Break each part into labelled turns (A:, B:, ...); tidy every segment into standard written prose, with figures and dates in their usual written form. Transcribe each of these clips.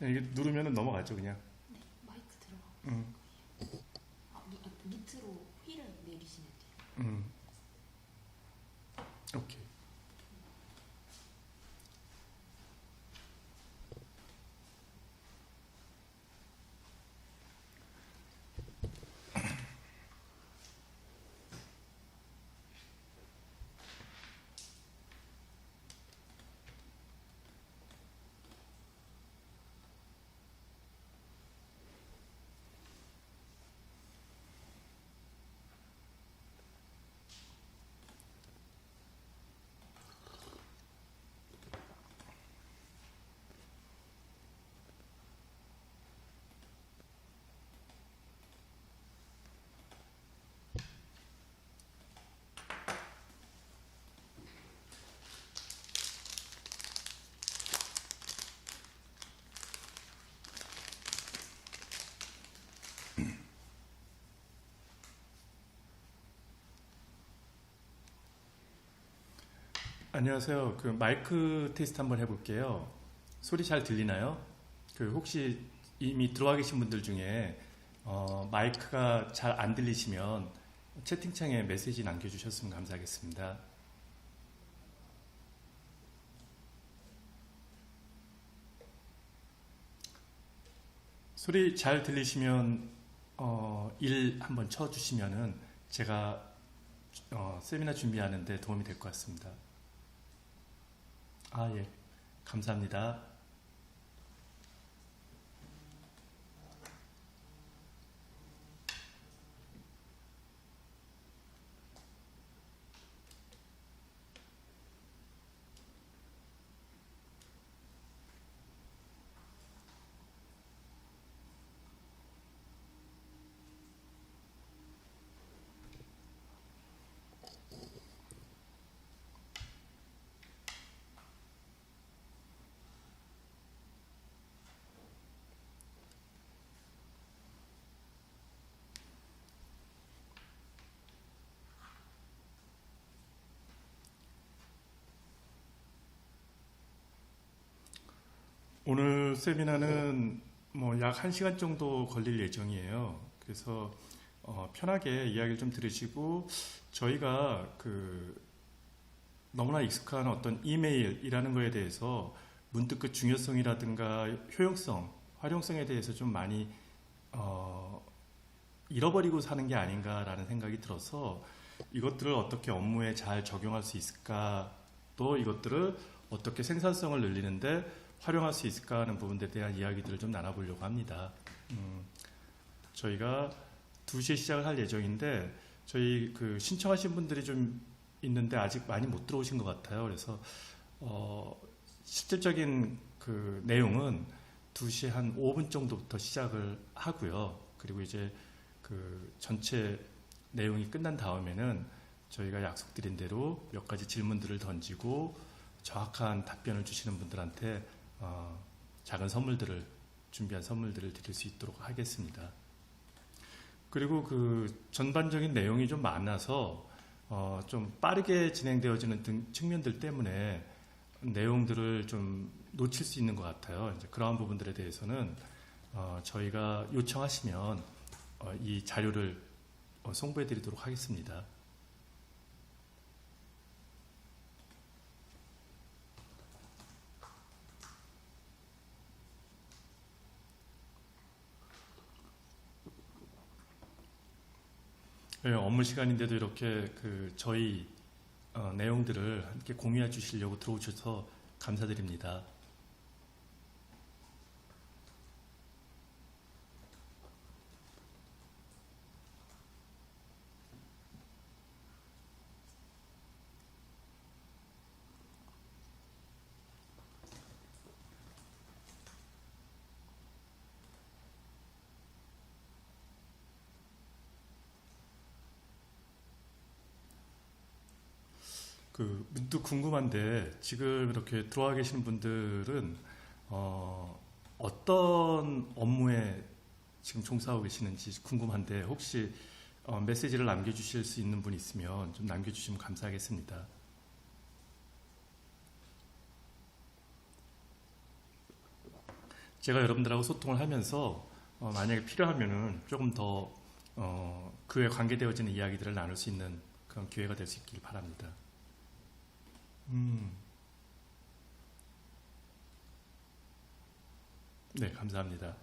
A: 이게 누르면 넘어가죠, 그냥.
B: 네, 마이크 들어가고
A: 음,
B: 있을 거예요. 밑으로 휠을 내리시면 돼요.
A: 음, 오케이. 안녕하세요. 그 마이크 테스트 한번 해볼게요. 소리 잘 들리나요? 그 혹시 이미 들어와 계신 분들 중에 마이크가 잘 안 들리시면 채팅창에 메시지 남겨주셨으면 감사하겠습니다. 소리 잘 들리시면 1 한번 쳐주시면은 제가 세미나 준비하는데 도움이 될 것 같습니다. 아, 예. 감사합니다. 오늘 세미나는 뭐 약 1시간 정도 걸릴 예정이에요. 그래서 편하게 이야기를 좀 들으시고 저희가 그 너무나 익숙한 어떤 이메일이라는 거에 대해서 문득 그 중요성이라든가 효용성, 활용성에 대해서 좀 많이 잃어버리고 사는 게 아닌가라는 생각이 들어서 이것들을 어떻게 업무에 잘 적용할 수 있을까, 또 이것들을 어떻게 생산성을 늘리는데 활용할 수 있을까 하는 부분에 대한 이야기들을 좀 나눠보려고 합니다. 저희가 2시에 시작을 할 예정인데 저희 그 신청하신 분들이 좀 있는데 아직 많이 못 들어오신 것 같아요. 그래서 실질적인 그 내용은 2시 한 5분 정도부터 시작을 하고요. 그리고 이제 그 전체 내용이 끝난 다음에는 저희가 약속드린 대로 몇 가지 질문들을 던지고 정확한 답변을 주시는 분들한테 작은 선물들을 준비한 선물들을 드릴 수 있도록 하겠습니다. 그리고 그 전반적인 내용이 좀 많아서 좀 빠르게 진행되어지는 측면들 때문에 내용들을 좀 놓칠 수 있는 것 같아요. 이제 그러한 부분들에 대해서는 저희가 요청하시면 이 자료를 송부해 드리도록 하겠습니다. 네, 업무 시간인데도 이렇게 그 저희 내용들을 함께 공유해 주시려고 들어오셔서 감사드립니다. 그 문득 궁금한데 지금 이렇게 들어와 계신 분들은 어떤 업무에 지금 종사하고 계시는지 궁금한데 혹시 메시지를 남겨주실 수 있는 분 있으면 좀 남겨주시면 감사하겠습니다. 제가 여러분들하고 소통을 하면서 만약에 필요하면은 조금 더 그에 관계되어지는 이야기들을 나눌 수 있는 그런 기회가 될 수 있길 바랍니다. 네, 감사합니다.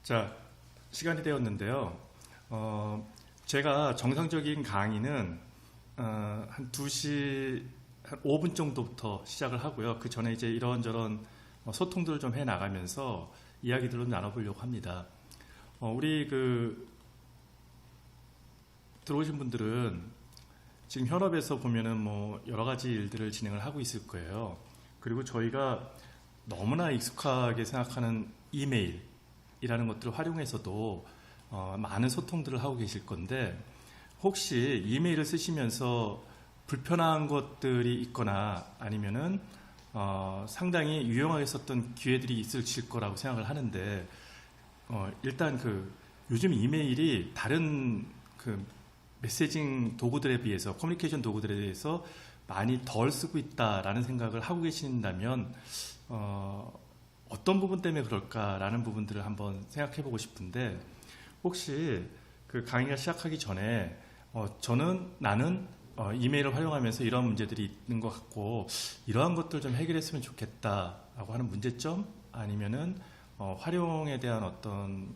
A: 자, 시간이 되었는데요. 제가 정상적인 강의는 한 2시, 한 5분 정도부터 시작을 하고요. 그 전에 이제 이런저런 소통들을 좀 해나가면서 이야기들을 나눠보려고 합니다. 우리 들어오신 분들은 지금 현업에서 보면은 뭐 여러 가지 일들을 진행을 하고 있을 거예요. 그리고 저희가 너무나 익숙하게 생각하는 이메일이라는 것들을 활용해서도 많은 소통들을 하고 계실 건데, 혹시 이메일을 쓰시면서 불편한 것들이 있거나 아니면은 상당히 유용하게 썼던 기회들이 있으실 거라고 생각을 하는데, 일단 요즘 이메일이 다른 메시징 도구들에 비해서, 커뮤니케이션 도구들에 대해서 많이 덜 쓰고 있다라는 생각을 하고 계신다면 어떤 부분 때문에 그럴까라는 부분들을 한번 생각해 보고 싶은데, 혹시 강의가 시작하기 전에 나는 이메일을 활용하면서 이런 문제들이 있는 것 같고 이러한 것들 좀 해결했으면 좋겠다라고 하는 문제점, 아니면은 활용에 대한 어떤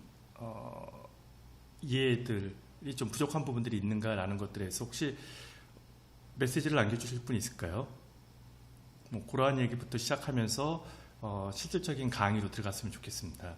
A: 이해들이 좀 부족한 부분들이 있는가라는 것들에 대해서 혹시 메시지를 남겨주실 분 있을까요? 뭐 그러한 얘기부터 시작하면서 실질적인 강의로 들어갔으면 좋겠습니다.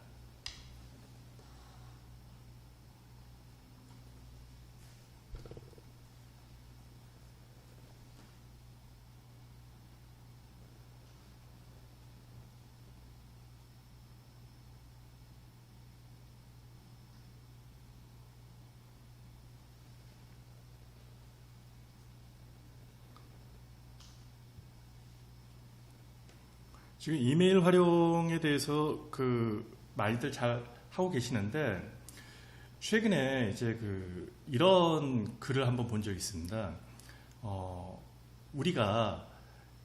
A: 지금 이메일 활용에 대해서 많이들 잘 하고 계시는데, 최근에 이제 이런 글을 한번 본 적이 있습니다. 우리가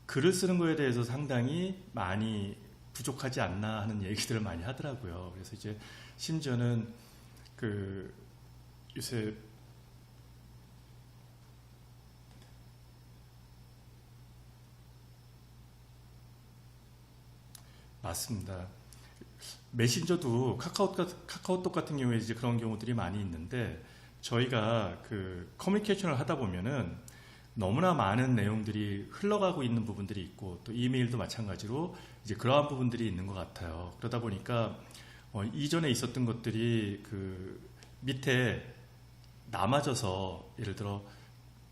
A: 글을 쓰는 거에 대해서 상당히 많이 부족하지 않나 하는 얘기들을 많이 하더라고요. 그래서 이제 심지어는 요새 맞습니다. 메신저도 카카오톡 같은 경우에 이제 그런 경우들이 많이 있는데, 저희가 커뮤니케이션을 하다 보면은 너무나 많은 내용들이 흘러가고 있는 부분들이 있고, 또 이메일도 마찬가지로 이제 그러한 부분들이 있는 것 같아요. 그러다 보니까 이전에 있었던 것들이 밑에 남아져서, 예를 들어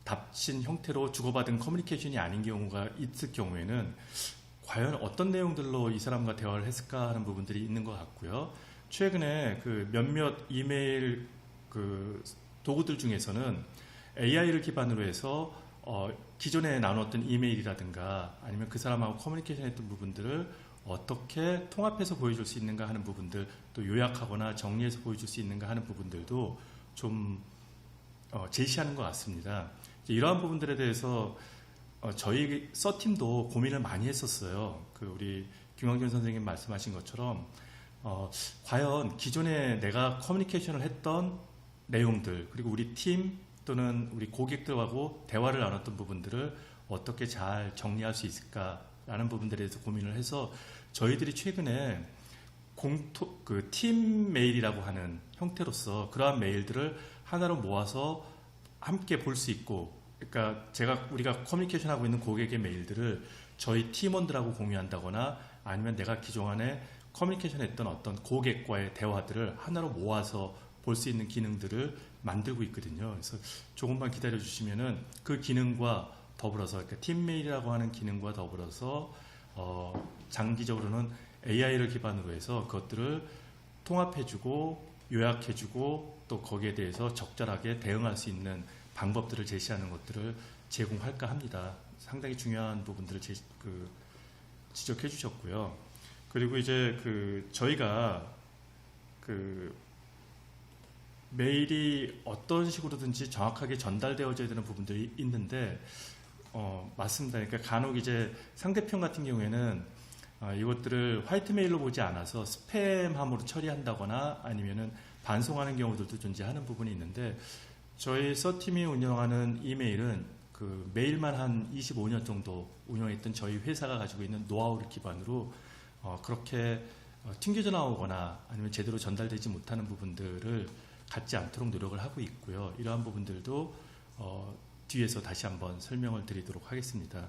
A: 답신 형태로 주고받은 커뮤니케이션이 아닌 경우가 있을 경우에는 과연 어떤 내용들로 이 사람과 대화를 했을까 하는 부분들이 있는 것 같고요. 최근에 몇몇 이메일 도구들 중에서는 AI를 기반으로 해서 기존에 나눴던 이메일이라든가 아니면 그 사람하고 커뮤니케이션 했던 부분들을 어떻게 통합해서 보여줄 수 있는가 하는 부분들, 또 요약하거나 정리해서 보여줄 수 있는가 하는 부분들도 좀 제시하는 것 같습니다. 이러한 부분들에 대해서 저희 서팀도 고민을 많이 했었어요. 우리 김광준 선생님 말씀하신 것처럼 과연 기존에 내가 커뮤니케이션을 했던 내용들, 그리고 우리 팀 또는 우리 고객들하고 대화를 나눴던 부분들을 어떻게 잘 정리할 수 있을까라는 부분들에 대해서 고민을 해서, 저희들이 최근에 팀 메일이라고 하는 형태로서 그러한 메일들을 하나로 모아서 함께 볼 수 있고, 그러니까 우리가 커뮤니케이션 하고 있는 고객의 메일들을 저희 팀원들하고 공유한다거나, 아니면 내가 기존에 커뮤니케이션 했던 어떤 고객과의 대화들을 하나로 모아서 볼 수 있는 기능들을 만들고 있거든요. 그래서 조금만 기다려 주시면은 그 기능과 더불어서 그러니까 팀메일이라고 하는 기능과 더불어서 장기적으로는 AI를 기반으로 해서 그것들을 통합해주고 요약해주고 또 거기에 대해서 적절하게 대응할 수 있는 방법들을 제시하는 것들을 제공할까 합니다. 상당히 중요한 부분들을 지적해 주셨고요. 그리고 이제 저희가 메일이 어떤 식으로든지 정확하게 전달되어져야 되는 부분들이 있는데 맞습니다. 그러니까 간혹 이제 상대편 같은 경우에는 이것들을 화이트 메일로 보지 않아서 스팸함으로 처리한다거나 아니면은 반송하는 경우들도 존재하는 부분이 있는데 저희 서팀이 운영하는 이메일은 그 메일만 한 25년 정도 운영했던 저희 회사가 가지고 있는 노하우를 기반으로 그렇게 튕겨져 나오거나 아니면 제대로 전달되지 못하는 부분들을 갖지 않도록 노력을 하고 있고요. 이러한 부분들도 뒤에서 다시 한번 설명을 드리도록 하겠습니다.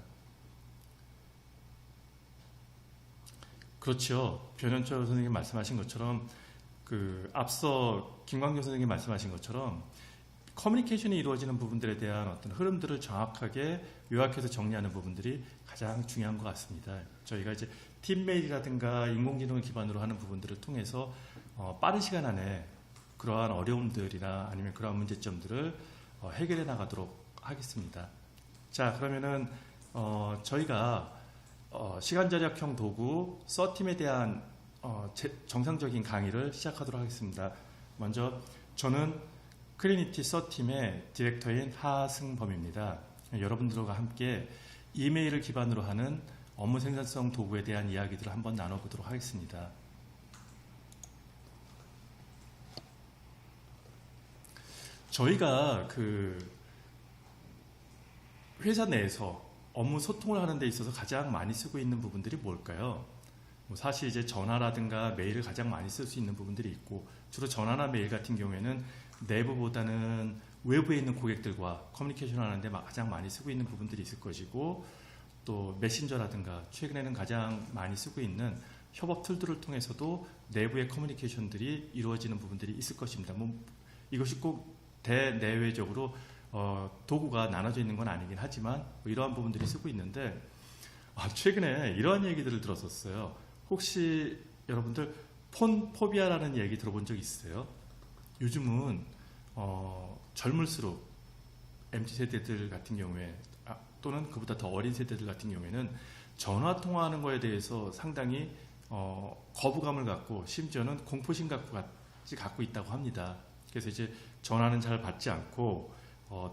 A: 그렇죠. 변현철 선생님 말씀하신 것처럼 앞서 김광경 선생님 말씀하신 것처럼 커뮤니케이션이 이루어지는 부분들에 대한 어떤 흐름들을 정확하게 요약해서 정리하는 부분들이 가장 중요한 것 같습니다. 저희가 이제 팀메일이라든가 인공지능을 기반으로 하는 부분들을 통해서 빠른 시간 안에 그러한 어려움들이나 아니면 그러한 문제점들을 해결해 나가도록 하겠습니다. 자, 그러면은 저희가 시간 절약형 도구 서팀에 대한 정상적인 강의를 시작하도록 하겠습니다. 먼저 저는 크리니티 서팀의 디렉터인 하승범입니다. 여러분들과 함께 이메일을 기반으로 하는 업무 생산성 도구에 대한 이야기들을 한번 나눠보도록 하겠습니다. 저희가 회사 내에서 업무 소통을 하는 데 있어서 가장 많이 쓰고 있는 부분들이 뭘까요? 사실 이제 전화라든가 메일을 가장 많이 쓸 수 있는 부분들이 있고 주로 전화나 메일 같은 경우에는 내부보다는 외부에 있는 고객들과 커뮤니케이션 하는데 가장 많이 쓰고 있는 부분들이 있을 것이고 또 메신저라든가 최근에는 가장 많이 쓰고 있는 협업 툴들을 통해서도 내부의 커뮤니케이션들이 이루어지는 부분들이 있을 것입니다. 이것이 꼭 대내외적으로 도구가 나눠져 있는 건 아니긴 하지만 이러한 부분들이 쓰고 있는데 최근에 이러한 얘기들을 들었었어요. 혹시 여러분들 폰 포비아라는 얘기 들어본 적 있으세요? 요즘은 젊을수록 MZ세대들 같은 경우에 또는 그보다 더 어린 세대들 같은 경우에는 전화 통화하는 거에 대해서 상당히 거부감을 갖고 심지어는 공포심 갖고 있다고 합니다. 그래서 이제 전화는 잘 받지 않고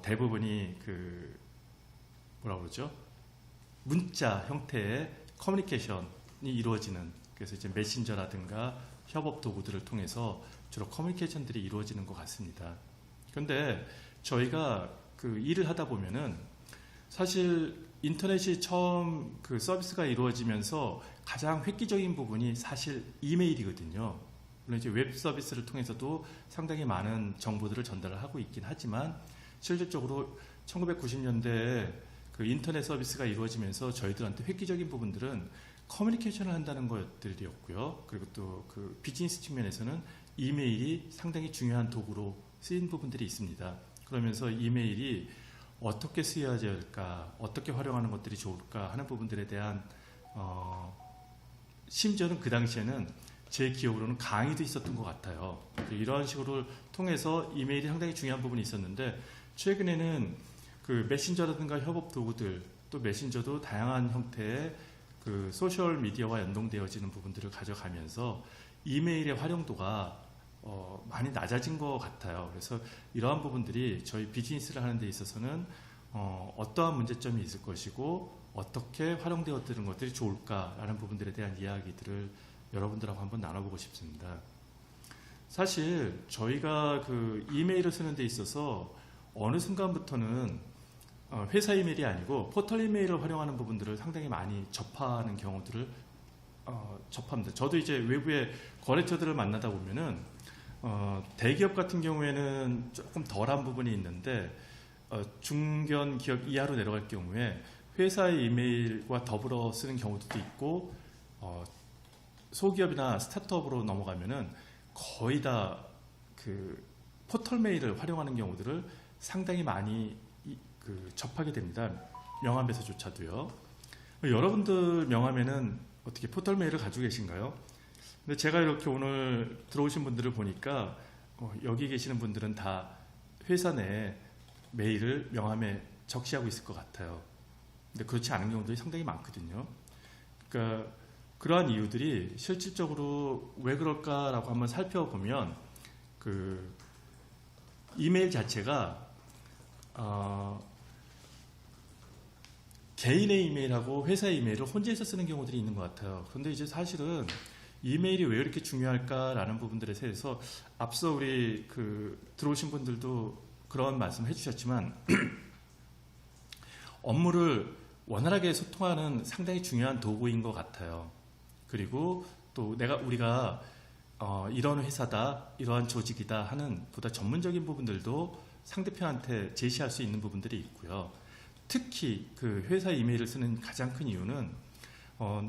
A: 대부분이 뭐라 그러죠? 문자 형태의 커뮤니케이션이 이루어지는 그래서 이제 메신저라든가 협업 도구들을 통해서 주로 커뮤니케이션들이 이루어지는 것 같습니다. 그런데 저희가 일을 하다 보면은 사실 인터넷이 처음 서비스가 이루어지면서 가장 획기적인 부분이 사실 이메일이거든요. 물론 이제 웹 서비스를 통해서도 상당히 많은 정보들을 전달을 하고 있긴 하지만 실질적으로 1990년대에 인터넷 서비스가 이루어지면서 저희들한테 획기적인 부분들은 커뮤니케이션을 한다는 것들이었고요. 그리고 또 비즈니스 측면에서는 이메일이 상당히 중요한 도구로 쓰인 부분들이 있습니다. 그러면서 이메일이 어떻게 쓰여야 될까, 어떻게 활용하는 것들이 좋을까 하는 부분들에 대한 심지어는 그 당시에는 제 기억으로는 강의도 있었던 것 같아요. 이런 식으로 통해서 이메일이 상당히 중요한 부분이 있었는데 최근에는 메신저라든가 협업 도구들 또 메신저도 다양한 형태의 소셜 미디어와 연동되어지는 부분들을 가져가면서 이메일의 활용도가 많이 낮아진 것 같아요. 그래서 이러한 부분들이 저희 비즈니스를 하는 데 있어서는 어떠한 문제점이 있을 것이고 어떻게 활용되어지는 것들이 좋을까라는 부분들에 대한 이야기들을 여러분들하고 한번 나눠보고 싶습니다. 사실 저희가 이메일을 쓰는 데 있어서 어느 순간부터는 회사 이메일이 아니고 포털 이메일을 활용하는 부분들을 상당히 많이 접하는 경우들을 접합니다. 저도 이제 외부의 거래처들을 만나다 보면은 대기업 같은 경우에는 조금 덜한 부분이 있는데 중견 기업 이하로 내려갈 경우에 회사의 이메일과 더불어 쓰는 경우도 있고 소기업이나 스타트업으로 넘어가면은 거의 다 포털 메일을 활용하는 경우들을 상당히 많이 접하게 됩니다. 명함에서조차도요. 여러분들 명함에는 어떻게 포털 메일을 가지고 계신가요? 근데 제가 이렇게 오늘 들어오신 분들을 보니까 여기 계시는 분들은 다 회사 내 메일을 명함에 적시하고 있을 것 같아요. 근데 그렇지 않은 경우들이 상당히 많거든요. 그러니까 그러한 이유들이 실질적으로 왜 그럴까라고 한번 살펴보면 그 이메일 자체가 개인의 이메일하고 회사의 이메일을 혼재해서 쓰는 경우들이 있는 것 같아요. 그런데 이제 사실은 이메일이 왜 이렇게 중요할까라는 부분들에 대해서 앞서 우리 들어오신 분들도 그런 말씀 해주셨지만 업무를 원활하게 소통하는 상당히 중요한 도구인 것 같아요. 그리고 또 우리가 이런 회사다, 이러한 조직이다 하는 보다 전문적인 부분들도 상대편한테 제시할 수 있는 부분들이 있고요. 특히 그 회사 이메일을 쓰는 가장 큰 이유는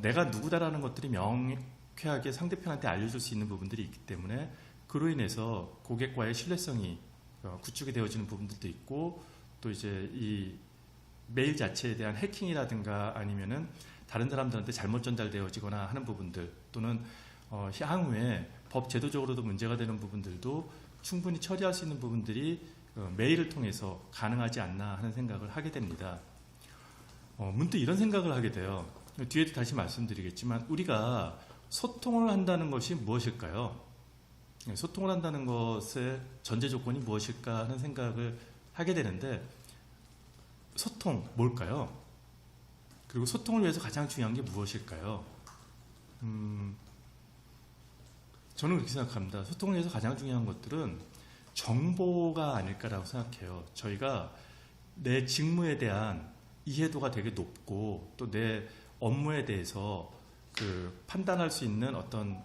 A: 내가 누구다라는 것들이 명쾌하게 상대편한테 알려줄 수 있는 부분들이 있기 때문에 그로 인해서 고객과의 신뢰성이 구축이 되어지는 부분들도 있고 또 이제 이 메일 자체에 대한 해킹이라든가 아니면은 다른 사람들한테 잘못 전달되어지거나 하는 부분들 또는 향후에 법 제도적으로도 문제가 되는 부분들도 충분히 처리할 수 있는 부분들이 메일을 통해서 가능하지 않나 하는 생각을 하게 됩니다. 문득 이런 생각을 하게 돼요. 뒤에도 다시 말씀드리겠지만 우리가 소통을 한다는 것이 무엇일까요? 소통을 한다는 것의 전제 조건이 무엇일까 하는 생각을 하게 되는데 소통 뭘까요? 그리고 소통을 위해서 가장 중요한 게 무엇일까요? 저는 그렇게 생각합니다. 소통을 위해서 가장 중요한 것들은 정보가 아닐까라고 생각해요. 저희가 내 직무에 대한 이해도가 되게 높고 또 내 업무에 대해서 판단할 수 있는 어떤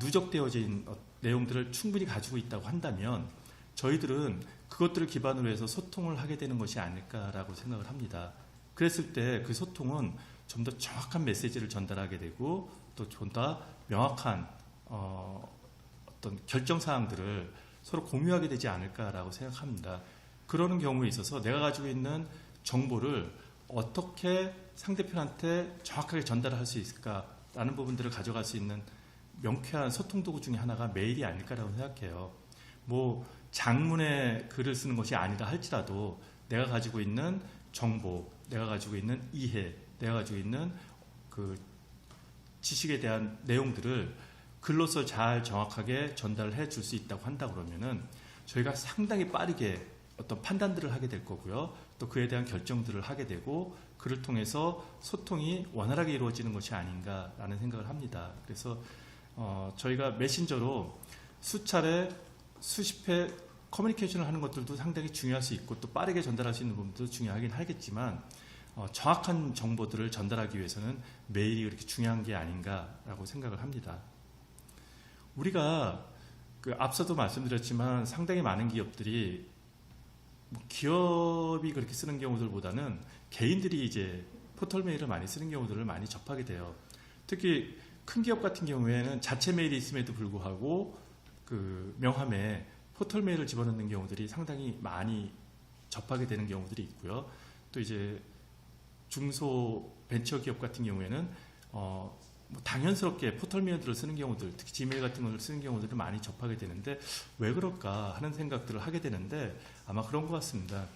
A: 누적되어진 내용들을 충분히 가지고 있다고 한다면 저희들은 그것들을 기반으로 해서 소통을 하게 되는 것이 아닐까라고 생각을 합니다. 그랬을 때 그 소통은 좀 더 정확한 메시지를 전달하게 되고 또 좀 더 명확한 어떤 결정사항들을 서로 공유하게 되지 않을까라고 생각합니다. 그러는 경우에 있어서 내가 가지고 있는 정보를 어떻게 상대편한테 정확하게 전달할 수 있을까라는 부분들을 가져갈 수 있는 명쾌한 소통 도구 중에 하나가 메일이 아닐까라고 생각해요. 뭐 장문의 글을 쓰는 것이 아니라 할지라도 내가 가지고 있는 정보, 내가 가지고 있는 이해, 내가 가지고 있는 그 지식에 대한 내용들을 글로서 잘 정확하게 전달해 줄 수 있다고 한다 그러면은 저희가 상당히 빠르게 어떤 판단들을 하게 될 거고요. 또 그에 대한 결정들을 하게 되고 그를 통해서 소통이 원활하게 이루어지는 것이 아닌가라는 생각을 합니다. 그래서 저희가 메신저로 수차례 수십 회 커뮤니케이션을 하는 것들도 상당히 중요할 수 있고 또 빠르게 전달할 수 있는 부분도 중요하긴 하겠지만 정확한 정보들을 전달하기 위해서는 메일이 그렇게 중요한 게 아닌가라고 생각을 합니다. 우리가 앞서도 말씀드렸지만 상당히 많은 기업들이 기업이 그렇게 쓰는 경우들보다는 개인들이 이제 포털 메일을 많이 쓰는 경우들을 많이 접하게 돼요. 특히 큰 기업 같은 경우에는 자체 메일이 있음에도 불구하고 그 명함에 포털 메일을 집어넣는 경우들이 상당히 많이 접하게 되는 경우들이 있고요. 또 이제 중소 벤처 기업 같은 경우에는 뭐 당연스럽게 포털 메일들을 쓰는 경우들, 특히 지메일 같은 것을 쓰는 경우들을 많이 접하게 되는데 왜 그럴까 하는 생각들을 하게 되는데 아마 그런 것 같습니다.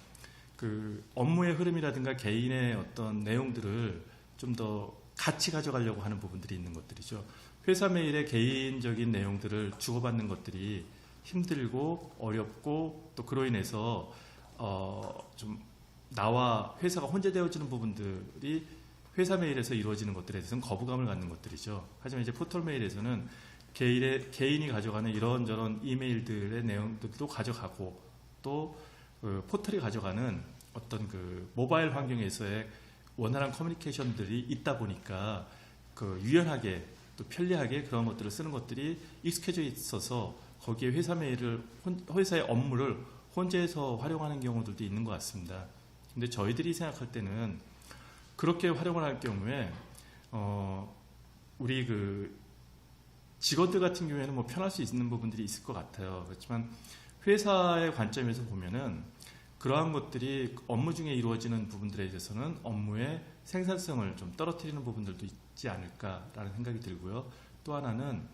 A: 그 업무의 흐름이라든가 개인의 어떤 내용들을 좀 더 같이 가져가려고 하는 부분들이 있는 것들이죠. 회사 메일의 개인적인 내용들을 주고받는 것들이 힘들고 어렵고 또 그로 인해서 좀 나와 회사가 혼재되어지는 부분들이 회사 메일에서 이루어지는 것들에 대해서는 거부감을 갖는 것들이죠. 하지만 이제 포털 메일에서는 개인이 가져가는 이런저런 이메일들의 내용들도 가져가고 또 포털이 가져가는 어떤 그 모바일 환경에서의 원활한 커뮤니케이션들이 있다 보니까 그 유연하게 또 편리하게 그런 것들을 쓰는 것들이 익숙해져 있어서 거기에 회사의 업무를 혼재해서 활용하는 경우들도 있는 것 같습니다. 근데 저희들이 생각할 때는 그렇게 활용을 할 경우에 우리 그 직원들 같은 경우에는 뭐 편할 수 있는 부분들이 있을 것 같아요. 그렇지만 회사의 관점에서 보면은 그러한 것들이 업무 중에 이루어지는 부분들에 대해서는 업무의 생산성을 좀 떨어뜨리는 부분들도 있지 않을까라는 생각이 들고요. 또 하나는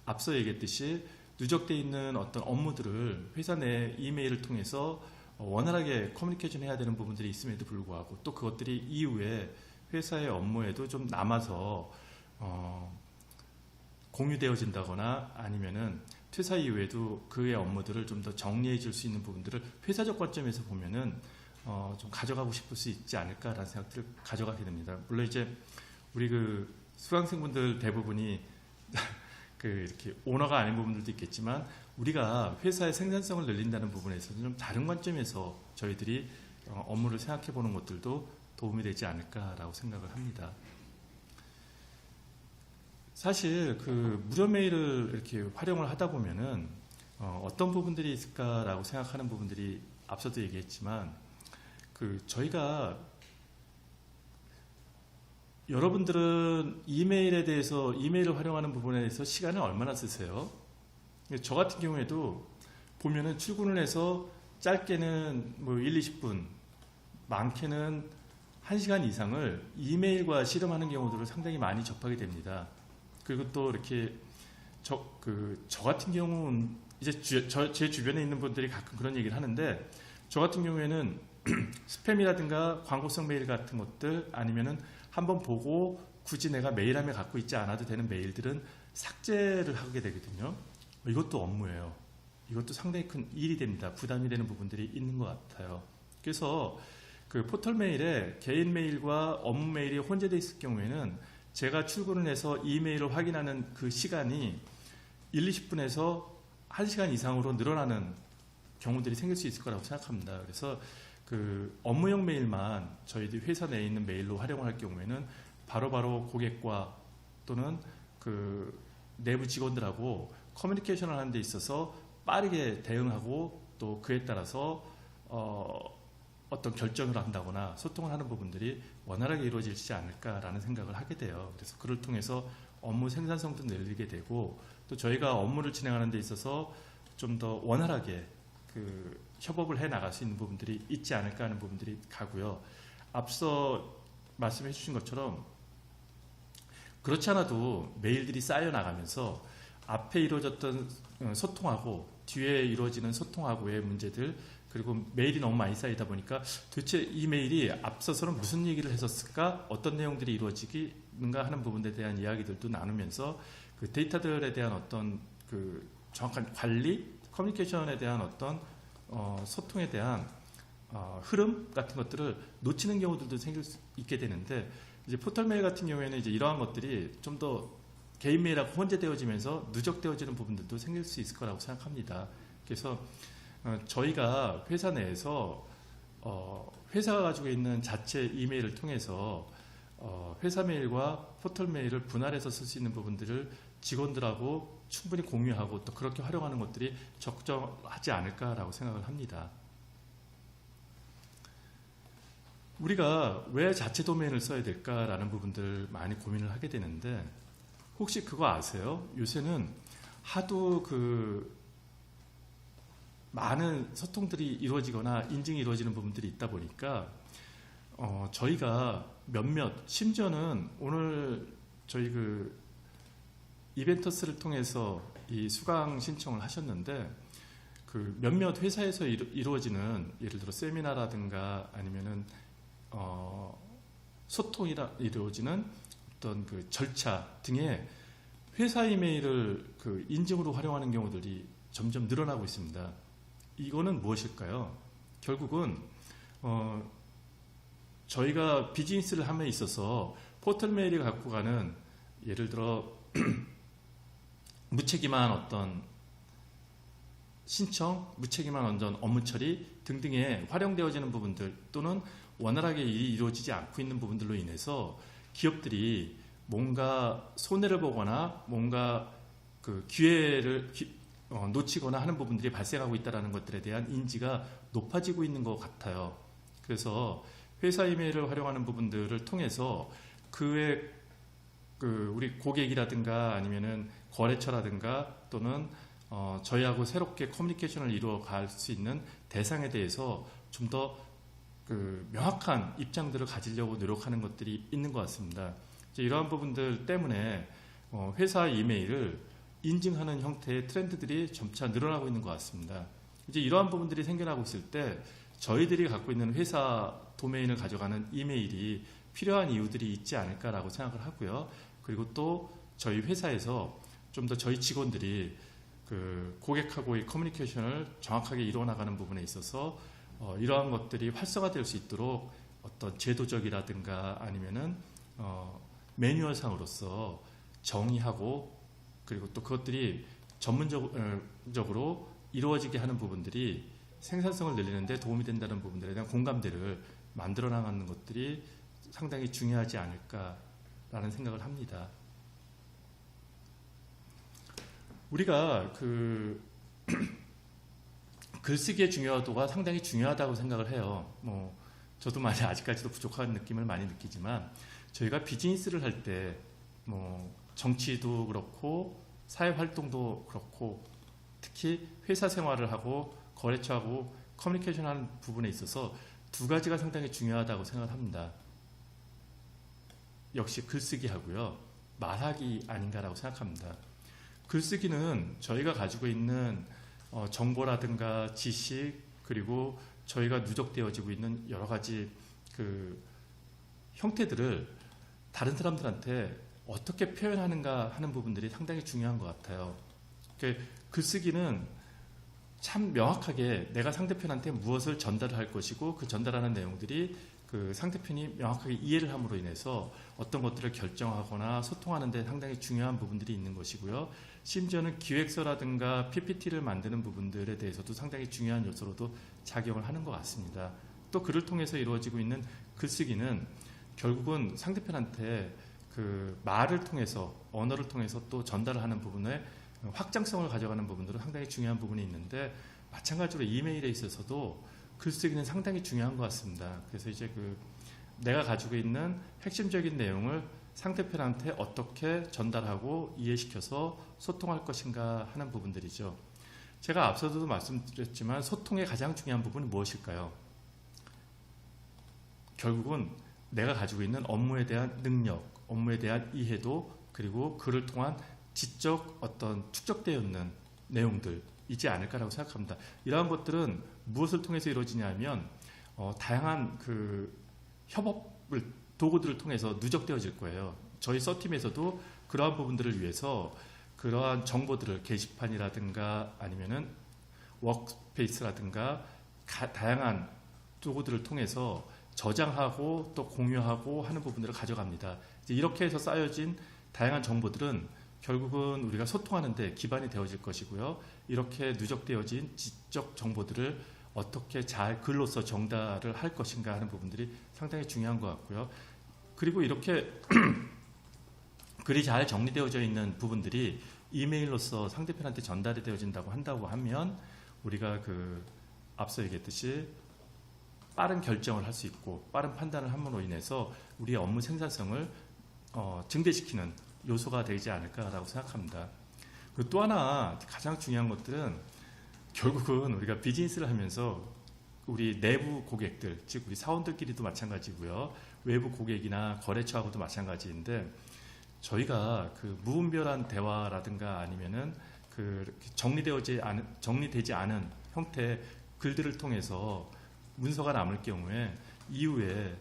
A: 앞서 얘기했듯이 누적돼 있는 어떤 업무들을 회사 내 이메일을 통해서 원활하게 커뮤니케이션 해야 되는 부분들이 있음에도 불구하고 또 그것들이 이후에 회사의 업무에도 좀 남아서 공유되어진다거나 아니면은 퇴사 이후에도 그의 업무들을 좀 더 정리해 줄 수 있는 부분들을 회사적 관점에서 보면은 좀 가져가고 싶을 수 있지 않을까라는 생각들을 가져가게 됩니다. 물론 이제 우리 그 수강생분들 대부분이 이렇게 오너가 아닌 부분들도 있겠지만 우리가 회사의 생산성을 늘린다는 부분에서는 좀 다른 관점에서 저희들이 업무를 생각해 보는 것들도 도움이 되지 않을까라고 생각을 합니다. 사실 그 무료 메일을 이렇게 활용을 하다 보면은 어떤 부분들이 있을까라고 생각하는 부분들이 앞서도 얘기했지만 저희가 여러분들은 이메일에 대해서 이메일을 활용하는 부분에 대해서 시간을 얼마나 쓰세요? 저 같은 경우에도 보면은 출근을 해서 짧게는 뭐 1, 20분, 많게는 1시간 이상을 이메일과 씨름하는 경우들을 상당히 많이 접하게 됩니다. 그리고 또 이렇게 저 같은 경우는 이제 제 주변에 있는 분들이 가끔 그런 얘기를 하는데 저 같은 경우에는 스팸이라든가 광고성 메일 같은 것들 아니면은 한번 보고 굳이 내가 메일함에 갖고 있지 않아도 되는 메일들은 삭제를 하게 되거든요. 이것도 업무예요. 이것도 상당히 큰 일이 됩니다. 부담이 되는 부분들이 있는 것 같아요. 그래서 그 포털 메일에 개인 메일과 업무 메일이 혼재되어 있을 경우에는 제가 출근을 해서 이메일을 확인하는 그 시간이 1, 20분에서 1시간 이상으로 늘어나는 경우들이 생길 수 있을 거라고 생각합니다. 그래서 그 업무용 메일만 저희들이 회사 내에 있는 메일로 활용을 할 경우에는 바로바로 고객과 또는 그 내부 직원들하고 커뮤니케이션을 하는 데 있어서 빠르게 대응하고 또 그에 따라서 어떤 결정을 한다거나 소통을 하는 부분들이 원활하게 이루어지지 않을까라는 생각을 하게 돼요. 그래서 그를 통해서 업무 생산성도 늘리게 되고 또 저희가 업무를 진행하는 데 있어서 좀 더 원활하게 협업을 해 나갈 수 있는 부분들이 있지 않을까 하는 부분들이 가고요. 앞서 말씀해 주신 것처럼 그렇지 않아도 메일들이 쌓여 나가면서 앞에 이루어졌던 소통하고 뒤에 이루어지는 소통하고의 문제들 그리고 메일이 너무 많이 쌓이다 보니까 도대체 이 메일이 앞서서는 무슨 얘기를 했었을까? 어떤 내용들이 이루어지는가 하는 부분에 대한 이야기들도 나누면서 그 데이터들에 대한 어떤 그 정확한 관리, 커뮤니케이션에 대한 어떤 소통에 대한 흐름 같은 것들을 놓치는 경우들도 생길 수 있게 되는데 이제 포털 메일 같은 경우에는 이제 이러한 것들이 좀 더 개인 메일하고 혼재되어지면서 누적되어지는 부분들도 생길 수 있을 거라고 생각합니다. 그래서 저희가 회사 내에서 회사가 가지고 있는 자체 이메일을 통해서 회사 메일과 포털 메일을 분할해서 쓸 수 있는 부분들을 직원들하고 충분히 공유하고 또 그렇게 활용하는 것들이 적절하지 않을까라고 생각을 합니다. 우리가 왜 자체 도메인을 써야 될까라는 부분들 많이 고민을 하게 되는데 혹시 그거 아세요? 요새는 하도 많은 소통들이 이루어지거나 인증이 이루어지는 부분들이 있다 보니까 저희가 심지어는 오늘 저희 이벤터스를 통해서 이 수강 신청을 하셨는데 몇몇 회사에서 이루어지는 예를 들어 세미나라든가 아니면은 소통이 이루어지는 어떤 절차 등에 회사 이메일을 인증으로 활용하는 경우들이 점점 늘어나고 있습니다. 이거는 무엇일까요? 결국은 저희가 비즈니스를 함에 있어서 포털 메일이 갖고 가는 예를 들어 무책임한 어떤 신청, 무책임한 어떤 업무 처리 등등에 활용되어지는 부분들 또는 원활하게 일이 이루어지지 않고 있는 부분들로 인해서 기업들이 뭔가 손해를 보거나 뭔가 기회를 놓치거나 하는 부분들이 발생하고 있다는 것들에 대한 인지가 높아지고 있는 것 같아요. 그래서 회사 이메일을 활용하는 부분들을 통해서 우리 고객이라든가 아니면은 거래처라든가 또는 저희하고 새롭게 커뮤니케이션을 이루어갈 수 있는 대상에 대해서 좀 더 명확한 입장들을 가지려고 노력하는 것들이 있는 것 같습니다. 이제 이러한 부분들 때문에 회사 이메일을 인증하는 형태의 트렌드들이 점차 늘어나고 있는 것 같습니다. 이제 이러한 부분들이 생겨나고 있을 때 저희들이 갖고 있는 회사 도메인을 가져가는 이메일이 필요한 이유들이 있지 않을까라고 생각을 하고요. 그리고 또 저희 회사에서 좀 더 저희 직원들이 고객하고의 커뮤니케이션을 정확하게 이루어나가는 부분에 있어서 이러한 것들이 활성화될 수 있도록 어떤 제도적이라든가 아니면은 매뉴얼상으로서 정의하고 그리고 또 그것들이 전문적으로 이루어지게 하는 부분들이 생산성을 늘리는 데 도움이 된다는 부분들에 대한 공감대를 만들어 나가는 것들이 상당히 중요하지 않을까라는 생각을 합니다. 우리가 글쓰기의 중요도가 상당히 중요하다고 생각을 해요. 저도 많이 아직까지도 부족한 느낌을 많이 느끼지만 저희가 비즈니스를 할 때 정치도 그렇고 사회 활동도 그렇고 특히 회사 생활을 하고 거래처하고 커뮤니케이션하는 부분에 있어서 두 가지가 상당히 중요하다고 생각을 합니다. 역시 글쓰기하고요. 말하기 아닌가라고 생각합니다. 글쓰기는 저희가 가지고 있는 정보라든가 지식 그리고 저희가 누적되어지고 있는 여러 가지 형태들을 다른 사람들한테 어떻게 표현하는가 하는 부분들이 상당히 중요한 것 같아요. 글쓰기는 참 명확하게 내가 상대편한테 무엇을 전달할 것이고 그 전달하는 내용들이 상대편이 명확하게 이해를 함으로 인해서 어떤 것들을 결정하거나 소통하는 데 상당히 중요한 부분들이 있는 것이고요. 심지어는 기획서라든가 PPT를 만드는 부분들에 대해서도 상당히 중요한 요소로도 작용을 하는 것 같습니다. 또 글을 통해서 이루어지고 있는 글쓰기는 결국은 상대편한테 말을 통해서 언어를 통해서 또 전달을 하는 부분에 확장성을 가져가는 부분들은 상당히 중요한 부분이 있는데 마찬가지로 이메일에 있어서도 글쓰기는 상당히 중요한 것 같습니다. 그래서 이제 내가 가지고 있는 핵심적인 내용을 상대편한테 어떻게 전달하고 이해시켜서 소통할 것인가 하는 부분들이죠. 제가 앞서도 말씀드렸지만 소통의 가장 중요한 부분이 무엇일까요? 결국은 내가 가지고 있는 업무에 대한 능력, 업무에 대한 이해도 그리고 그를 통한 지적 어떤 축적되어 있는 내용들이지 않을까라고 생각합니다. 이러한 것들은 무엇을 통해서 이루어지냐면 다양한 협업을 도구들을 통해서 누적되어질 거예요. 저희 서팀에서도 그러한 부분들을 위해서 그러한 정보들을 게시판이라든가 아니면은 워크스페이스라든가 다양한 도구들을 통해서 저장하고 또 공유하고 하는 부분들을 가져갑니다. 이렇게 해서 쌓여진 다양한 정보들은 결국은 우리가 소통하는 데 기반이 되어질 것이고요. 이렇게 누적되어진 지적 정보들을 어떻게 잘 글로써 전달을 할 것인가 하는 부분들이 상당히 중요한 것 같고요. 그리고 이렇게 글이 잘 정리되어져 있는 부분들이 이메일로서 상대편한테 전달이 되어진다고 한다고 하면 우리가 앞서 얘기했듯이 빠른 결정을 할 수 있고 빠른 판단을 함으로 인해서 우리의 업무 생산성을 증대시키는 요소가 되지 않을까라고 생각합니다. 그리고 또 하나 가장 중요한 것들은 결국은 우리가 비즈니스를 하면서 우리 내부 고객들, 즉 우리 사원들끼리도 마찬가지고요. 외부 고객이나 거래처하고도 마찬가지인데 저희가 무분별한 대화라든가 아니면은 정리되지 않은 형태의 글들을 통해서 문서가 남을 경우에 이후에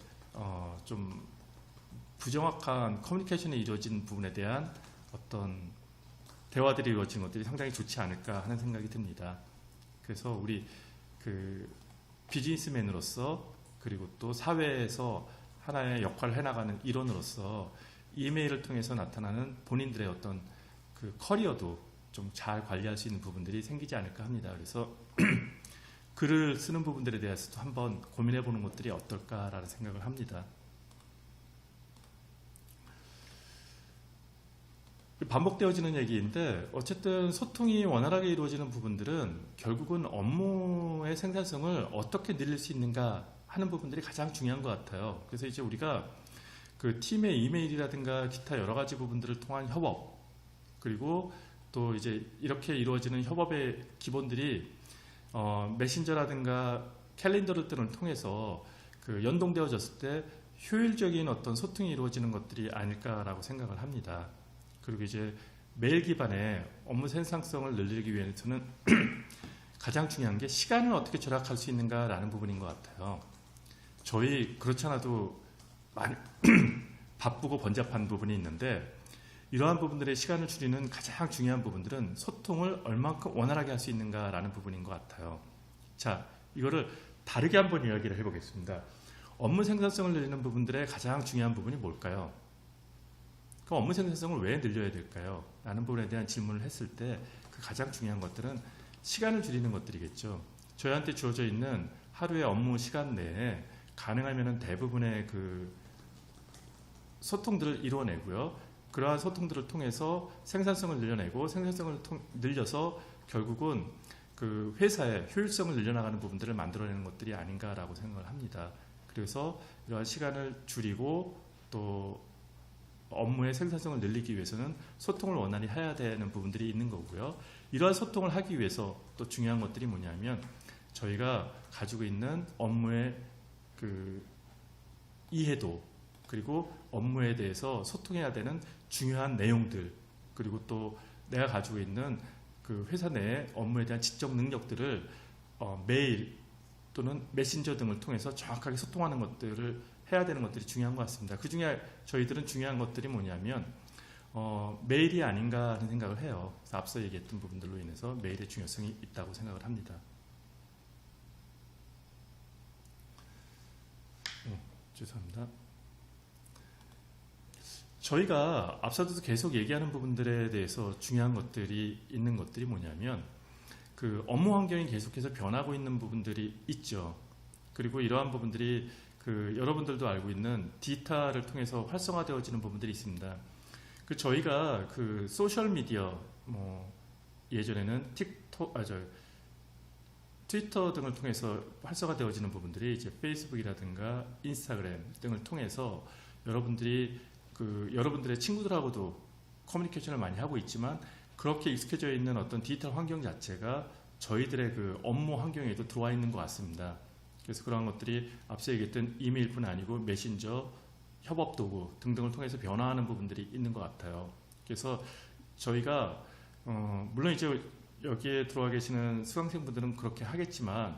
A: 좀 부정확한 커뮤니케이션이 이루어진 부분에 대한 어떤 대화들이 이루어진 것들이 상당히 좋지 않을까 하는 생각이 듭니다. 그래서 우리 비즈니스맨으로서 그리고 또 사회에서 하나의 역할을 해나가는 일원으로서 이메일을 통해서 나타나는 본인들의 어떤 커리어도 좀 잘 관리할 수 있는 부분들이 생기지 않을까 합니다. 그래서 글을 쓰는 부분들에 대해서도 한번 고민해 보는 것들이 어떨까라는 생각을 합니다. 반복되어지는 얘기인데 어쨌든 소통이 원활하게 이루어지는 부분들은 결국은 업무의 생산성을 어떻게 늘릴 수 있는가 하는 부분들이 가장 중요한 것 같아요. 그래서 이제 우리가 팀의 이메일이라든가 기타 여러 가지 부분들을 통한 협업 그리고 또 이제 이렇게 이루어지는 협업의 기본들이 메신저라든가 캘린더 등을 통해서 그 연동되어졌을 때 효율적인 어떤 소통이 이루어지는 것들이 아닐까라고 생각을 합니다. 그리고 이제 메일 기반의 업무 생산성을 늘리기 위해서는 가장 중요한 게 시간을 어떻게 절약할 수 있는가라는 부분인 것 같아요. 저희 그렇지 않아도 많이 바쁘고 번잡한 부분이 있는데 이러한 부분들의 시간을 줄이는 가장 중요한 부분들은 소통을 얼만큼 원활하게 할 수 있는가라는 부분인 것 같아요. 자, 이거를 다르게 한번 이야기를 해보겠습니다. 업무 생산성을 늘리는 부분들의 가장 중요한 부분이 뭘까요? 그 업무 생산성을 왜 늘려야 될까요? 라는 부분에 대한 질문을 했을 때 그 가장 중요한 것들은 시간을 줄이는 것들이겠죠. 저희한테 주어져 있는 하루의 업무 시간 내에 가능하면 대부분의 그 소통들을 이루어내고요. 그러한 소통들을 통해서 생산성을 늘려내고 생산성을 늘려서 결국은 그 회사의 효율성을 늘려나가는 부분들을 만들어내는 것들이 아닌가라고 생각을 합니다. 그래서 이러한 시간을 줄이고 또 업무의 생산성을 늘리기 위해서는 소통을 원활히 해야 되는 부분들이 있는 거고요. 이러한 소통을 하기 위해서 또 중요한 것들이 뭐냐면 저희가 가지고 있는 업무의 그 이해도 그리고 업무에 대해서 소통해야 되는 중요한 내용들 그리고 또 내가 가지고 있는 그 회사 내의 업무에 대한 지적 능력들을 메일 또는 메신저 등을 통해서 정확하게 소통하는 것들을 해야 되는 것들이 중요한 것 같습니다. 그 중에 저희들은 중요한 것들이 뭐냐면 메일이 아닌가 하는 생각을 해요. 그래서 앞서 얘기했던 부분들로 인해서 메일의 중요성이 있다고 생각을 합니다. 죄송합니다. 저희가 앞서도 계속 얘기하는 부분들에 대해서 중요한 것들이 있는 것들이 뭐냐면 그 업무 환경이 계속해서 변하고 있는 부분들이 있죠. 그리고 이러한 부분들이 그 여러분들도 알고 있는 디지털을 통해서 활성화되어지는 부분들이 있습니다. 그 저희가 그 소셜 미디어 예전에는 트위터 등을 통해서 활성화되어지는 부분들이 이제 페이스북이라든가 인스타그램 등을 통해서 여러분들이 그 여러분들의 친구들하고도 커뮤니케이션을 많이 하고 있지만 그렇게 익숙해져 있는 어떤 디지털 환경 자체가 저희들의 그 업무 환경에도 들어와 있는 것 같습니다. 그래서 그러한 것들이 앞서 얘기했던 이메일뿐 아니고 메신저, 협업 도구 등등을 통해서 변화하는 부분들이 있는 것 같아요. 그래서 저희가 물론 이제 여기에 들어와 계시는 수강생분들은 그렇게 하겠지만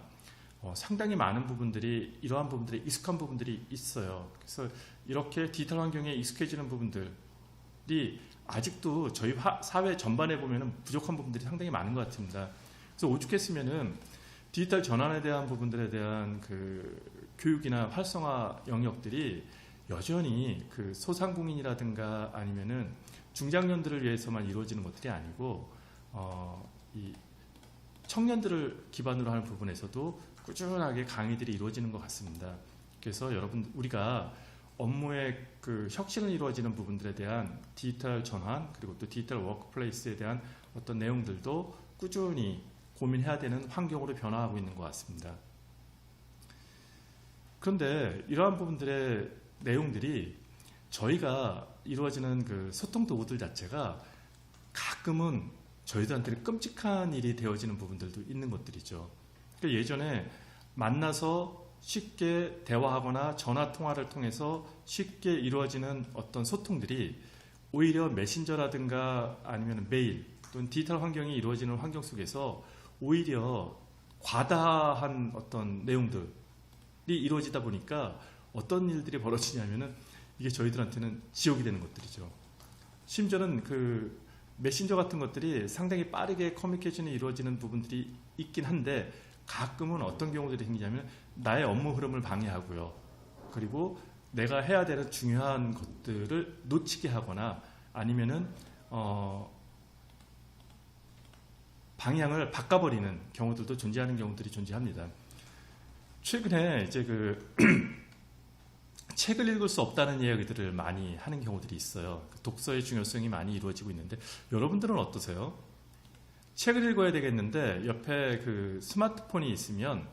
A: 상당히 많은 부분들이 이러한 부분들에 익숙한 부분들이 있어요. 그래서 이렇게 디지털 환경에 익숙해지는 부분들이 아직도 저희 사회 전반에 보면 부족한 부분들이 상당히 많은 것 같습니다. 그래서 오죽했으면은 디지털 전환에 대한 부분들에 대한 그 교육이나 활성화 영역들이 여전히 그 소상공인이라든가 아니면은 중장년들을 위해서만 이루어지는 것들이 아니고 이 청년들을 기반으로 하는 부분에서도 꾸준하게 강의들이 이루어지는 것 같습니다. 그래서 여러분 우리가 업무의 그 혁신을 이루어지는 부분들에 대한 디지털 전환 그리고 또 디지털 워크플레이스에 대한 어떤 내용들도 꾸준히 고민해야 되는 환경으로 변화하고 있는 것 같습니다. 그런데 이러한 부분들의 내용들이 저희가 이루어지는 그 소통 도구들 자체가 가끔은 저희들한테는 끔찍한 일이 되어지는 부분들도 있는 것들이죠. 그러니까 예전에 만나서 쉽게 대화하거나 전화 통화를 통해서 쉽게 이루어지는 어떤 소통들이 오히려 메신저라든가 아니면 메일 또는 디지털 환경이 이루어지는 환경 속에서 오히려 과다한 어떤 내용들이 이루어지다 보니까 어떤 일들이 벌어지냐면은 이게 저희들한테는 지옥이 되는 것들이죠. 심지어는 그 메신저 같은 것들이 상당히 빠르게 커뮤니케이션이 이루어지는 부분들이 있긴 한데 가끔은 어떤 경우들이 생기냐면 나의 업무 흐름을 방해하고요. 그리고 내가 해야 되는 중요한 것들을 놓치게 하거나 아니면은 방향을 바꿔버리는 경우들도 존재하는 경우들이 존재합니다. 최근에 이제 그 책을 읽을 수 없다는 이야기들을 많이 하는 경우들이 있어요. 독서의 중요성이 많이 이루어지고 있는데 여러분들은 어떠세요? 책을 읽어야 되겠는데 옆에 그 스마트폰이 있으면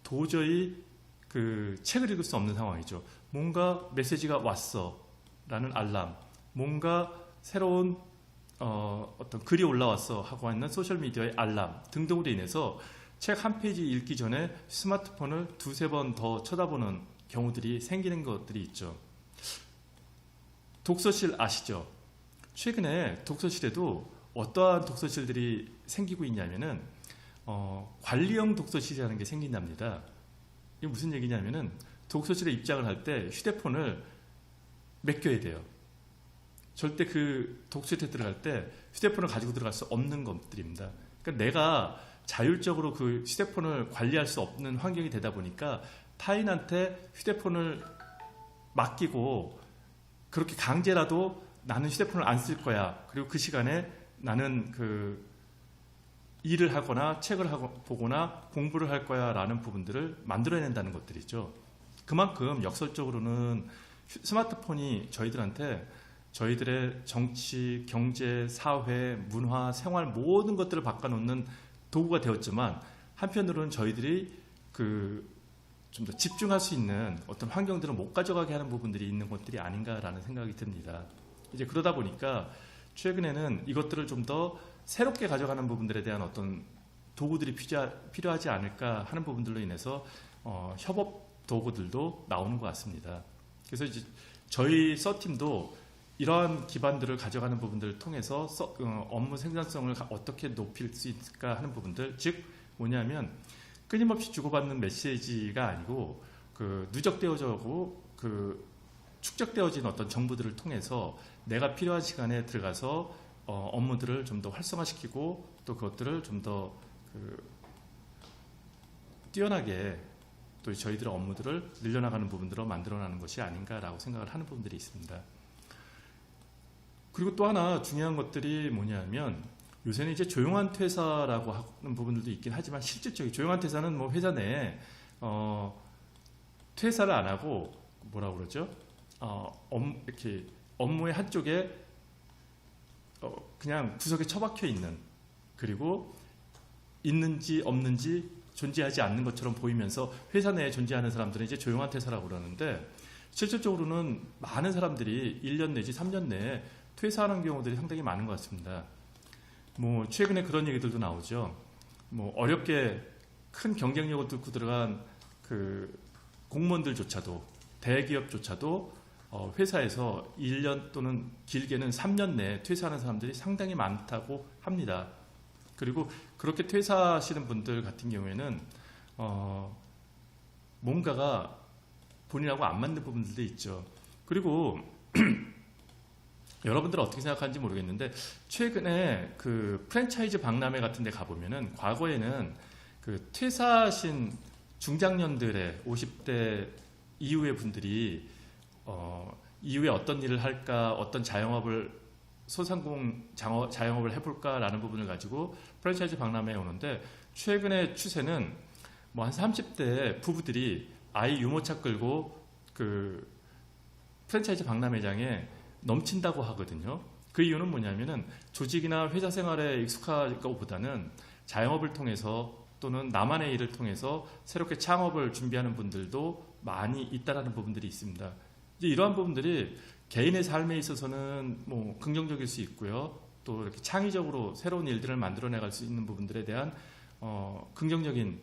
A: 도저히 그 책을 읽을 수 없는 상황이죠. 뭔가 메시지가 왔어 라는 알람, 뭔가 새로운 어떤 글이 올라왔어 하고 있는 소셜미디어의 알람 등등으로 인해서 책 한 페이지 읽기 전에 스마트폰을 두세 번 더 쳐다보는 경우들이 생기는 것들이 있죠. 독서실 아시죠? 최근에 독서실에도 어떠한 독서실들이 생기고 있냐면은 관리형 독서실이라는 게 생긴답니다. 이게 무슨 얘기냐면은 독서실에 입장을 할 때 휴대폰을 맡겨야 돼요. 절대 그 독서실에 들어갈 때 휴대폰을 가지고 들어갈 수 없는 것들입니다. 그러니까 내가 자율적으로 그 휴대폰을 관리할 수 없는 환경이 되다 보니까 타인한테 휴대폰을 맡기고 그렇게 강제라도 나는 휴대폰을 안 쓸 거야. 그리고 그 시간에 나는 그 일을 하거나 책을 보거나 공부를 할 거야 라는 부분들을 만들어낸다는 것들이죠. 그만큼 역설적으로는 스마트폰이 저희들한테 저희들의 정치, 경제, 사회, 문화, 생활 모든 것들을 바꿔놓는 도구가 되었지만 한편으로는 저희들이 좀 더 집중할 수 있는 어떤 환경들을 못 가져가게 하는 부분들이 있는 것들이 아닌가라는 생각이 듭니다. 이제 그러다 보니까 최근에는 이것들을 좀 더 새롭게 가져가는 부분들에 대한 어떤 도구들이 필요하지 않을까 하는 부분들로 인해서 협업 도구들도 나오는 것 같습니다. 그래서 이제 저희 서팀도 이러한 기반들을 가져가는 부분들을 통해서 업무 생산성을 어떻게 높일 수 있을까 하는 부분들, 즉 뭐냐면 끊임없이 주고받는 메시지가 아니고 누적되어지고 축적되어진 어떤 정보들을 통해서 내가 필요한 시간에 들어가서 업무들을 좀 더 활성화시키고 또 그것들을 좀 더 뛰어나게 또 저희들의 업무들을 늘려나가는 부분들로 만들어나는 것이 아닌가라고 생각을 하는 부분들이 있습니다. 그리고 또 하나 중요한 것들이 뭐냐면 요새는 이제 조용한 퇴사라고 하는 부분들도 있긴 하지만 실질적인 조용한 퇴사는 뭐 회사 내에 퇴사를 안 하고 뭐라고 그러죠? 이렇게 업무의 한쪽에 그냥 구석에 처박혀 있는, 그리고 있는지 없는지 존재하지 않는 것처럼 보이면서 회사 내에 존재하는 사람들은 이제 조용한 퇴사라고 그러는데 실질적으로는 많은 사람들이 1년 내지 3년 내에 퇴사하는 경우들이 상당히 많은 것 같습니다. 뭐 최근에 그런 얘기들도 나오죠. 뭐 어렵게 큰 경쟁력을 뚫고 들어간 공무원들조차도, 대기업조차도 회사에서 1년 또는 길게는 3년 내에 퇴사하는 사람들이 상당히 많다고 합니다. 그리고 그렇게 퇴사하시는 분들 같은 경우에는 뭔가가 본인하고 안 맞는 부분들도 있죠. 그리고 여러분들은 어떻게 생각하는지 모르겠는데 최근에 프랜차이즈 박람회 같은 데 가보면은 과거에는 퇴사하신 중장년들의 50대 이후의 분들이 이후에 어떤 일을 할까, 어떤 자영업을 해볼까라는 부분을 가지고 프랜차이즈 박람회에 오는데 최근의 추세는 뭐 한 30대 부부들이 아이 유모차 끌고 프랜차이즈 박람회장에 넘친다고 하거든요. 그 이유는 뭐냐면은 조직이나 회사 생활에 익숙할 것보다는 자영업을 통해서 또는 나만의 일을 통해서 새롭게 창업을 준비하는 분들도 많이 있다라는 부분들이 있습니다. 이제 이러한 부분들이 개인의 삶에 있어서는 뭐 긍정적일 수 있고요. 또 이렇게 창의적으로 새로운 일들을 만들어내갈 수 있는 부분들에 대한 긍정적인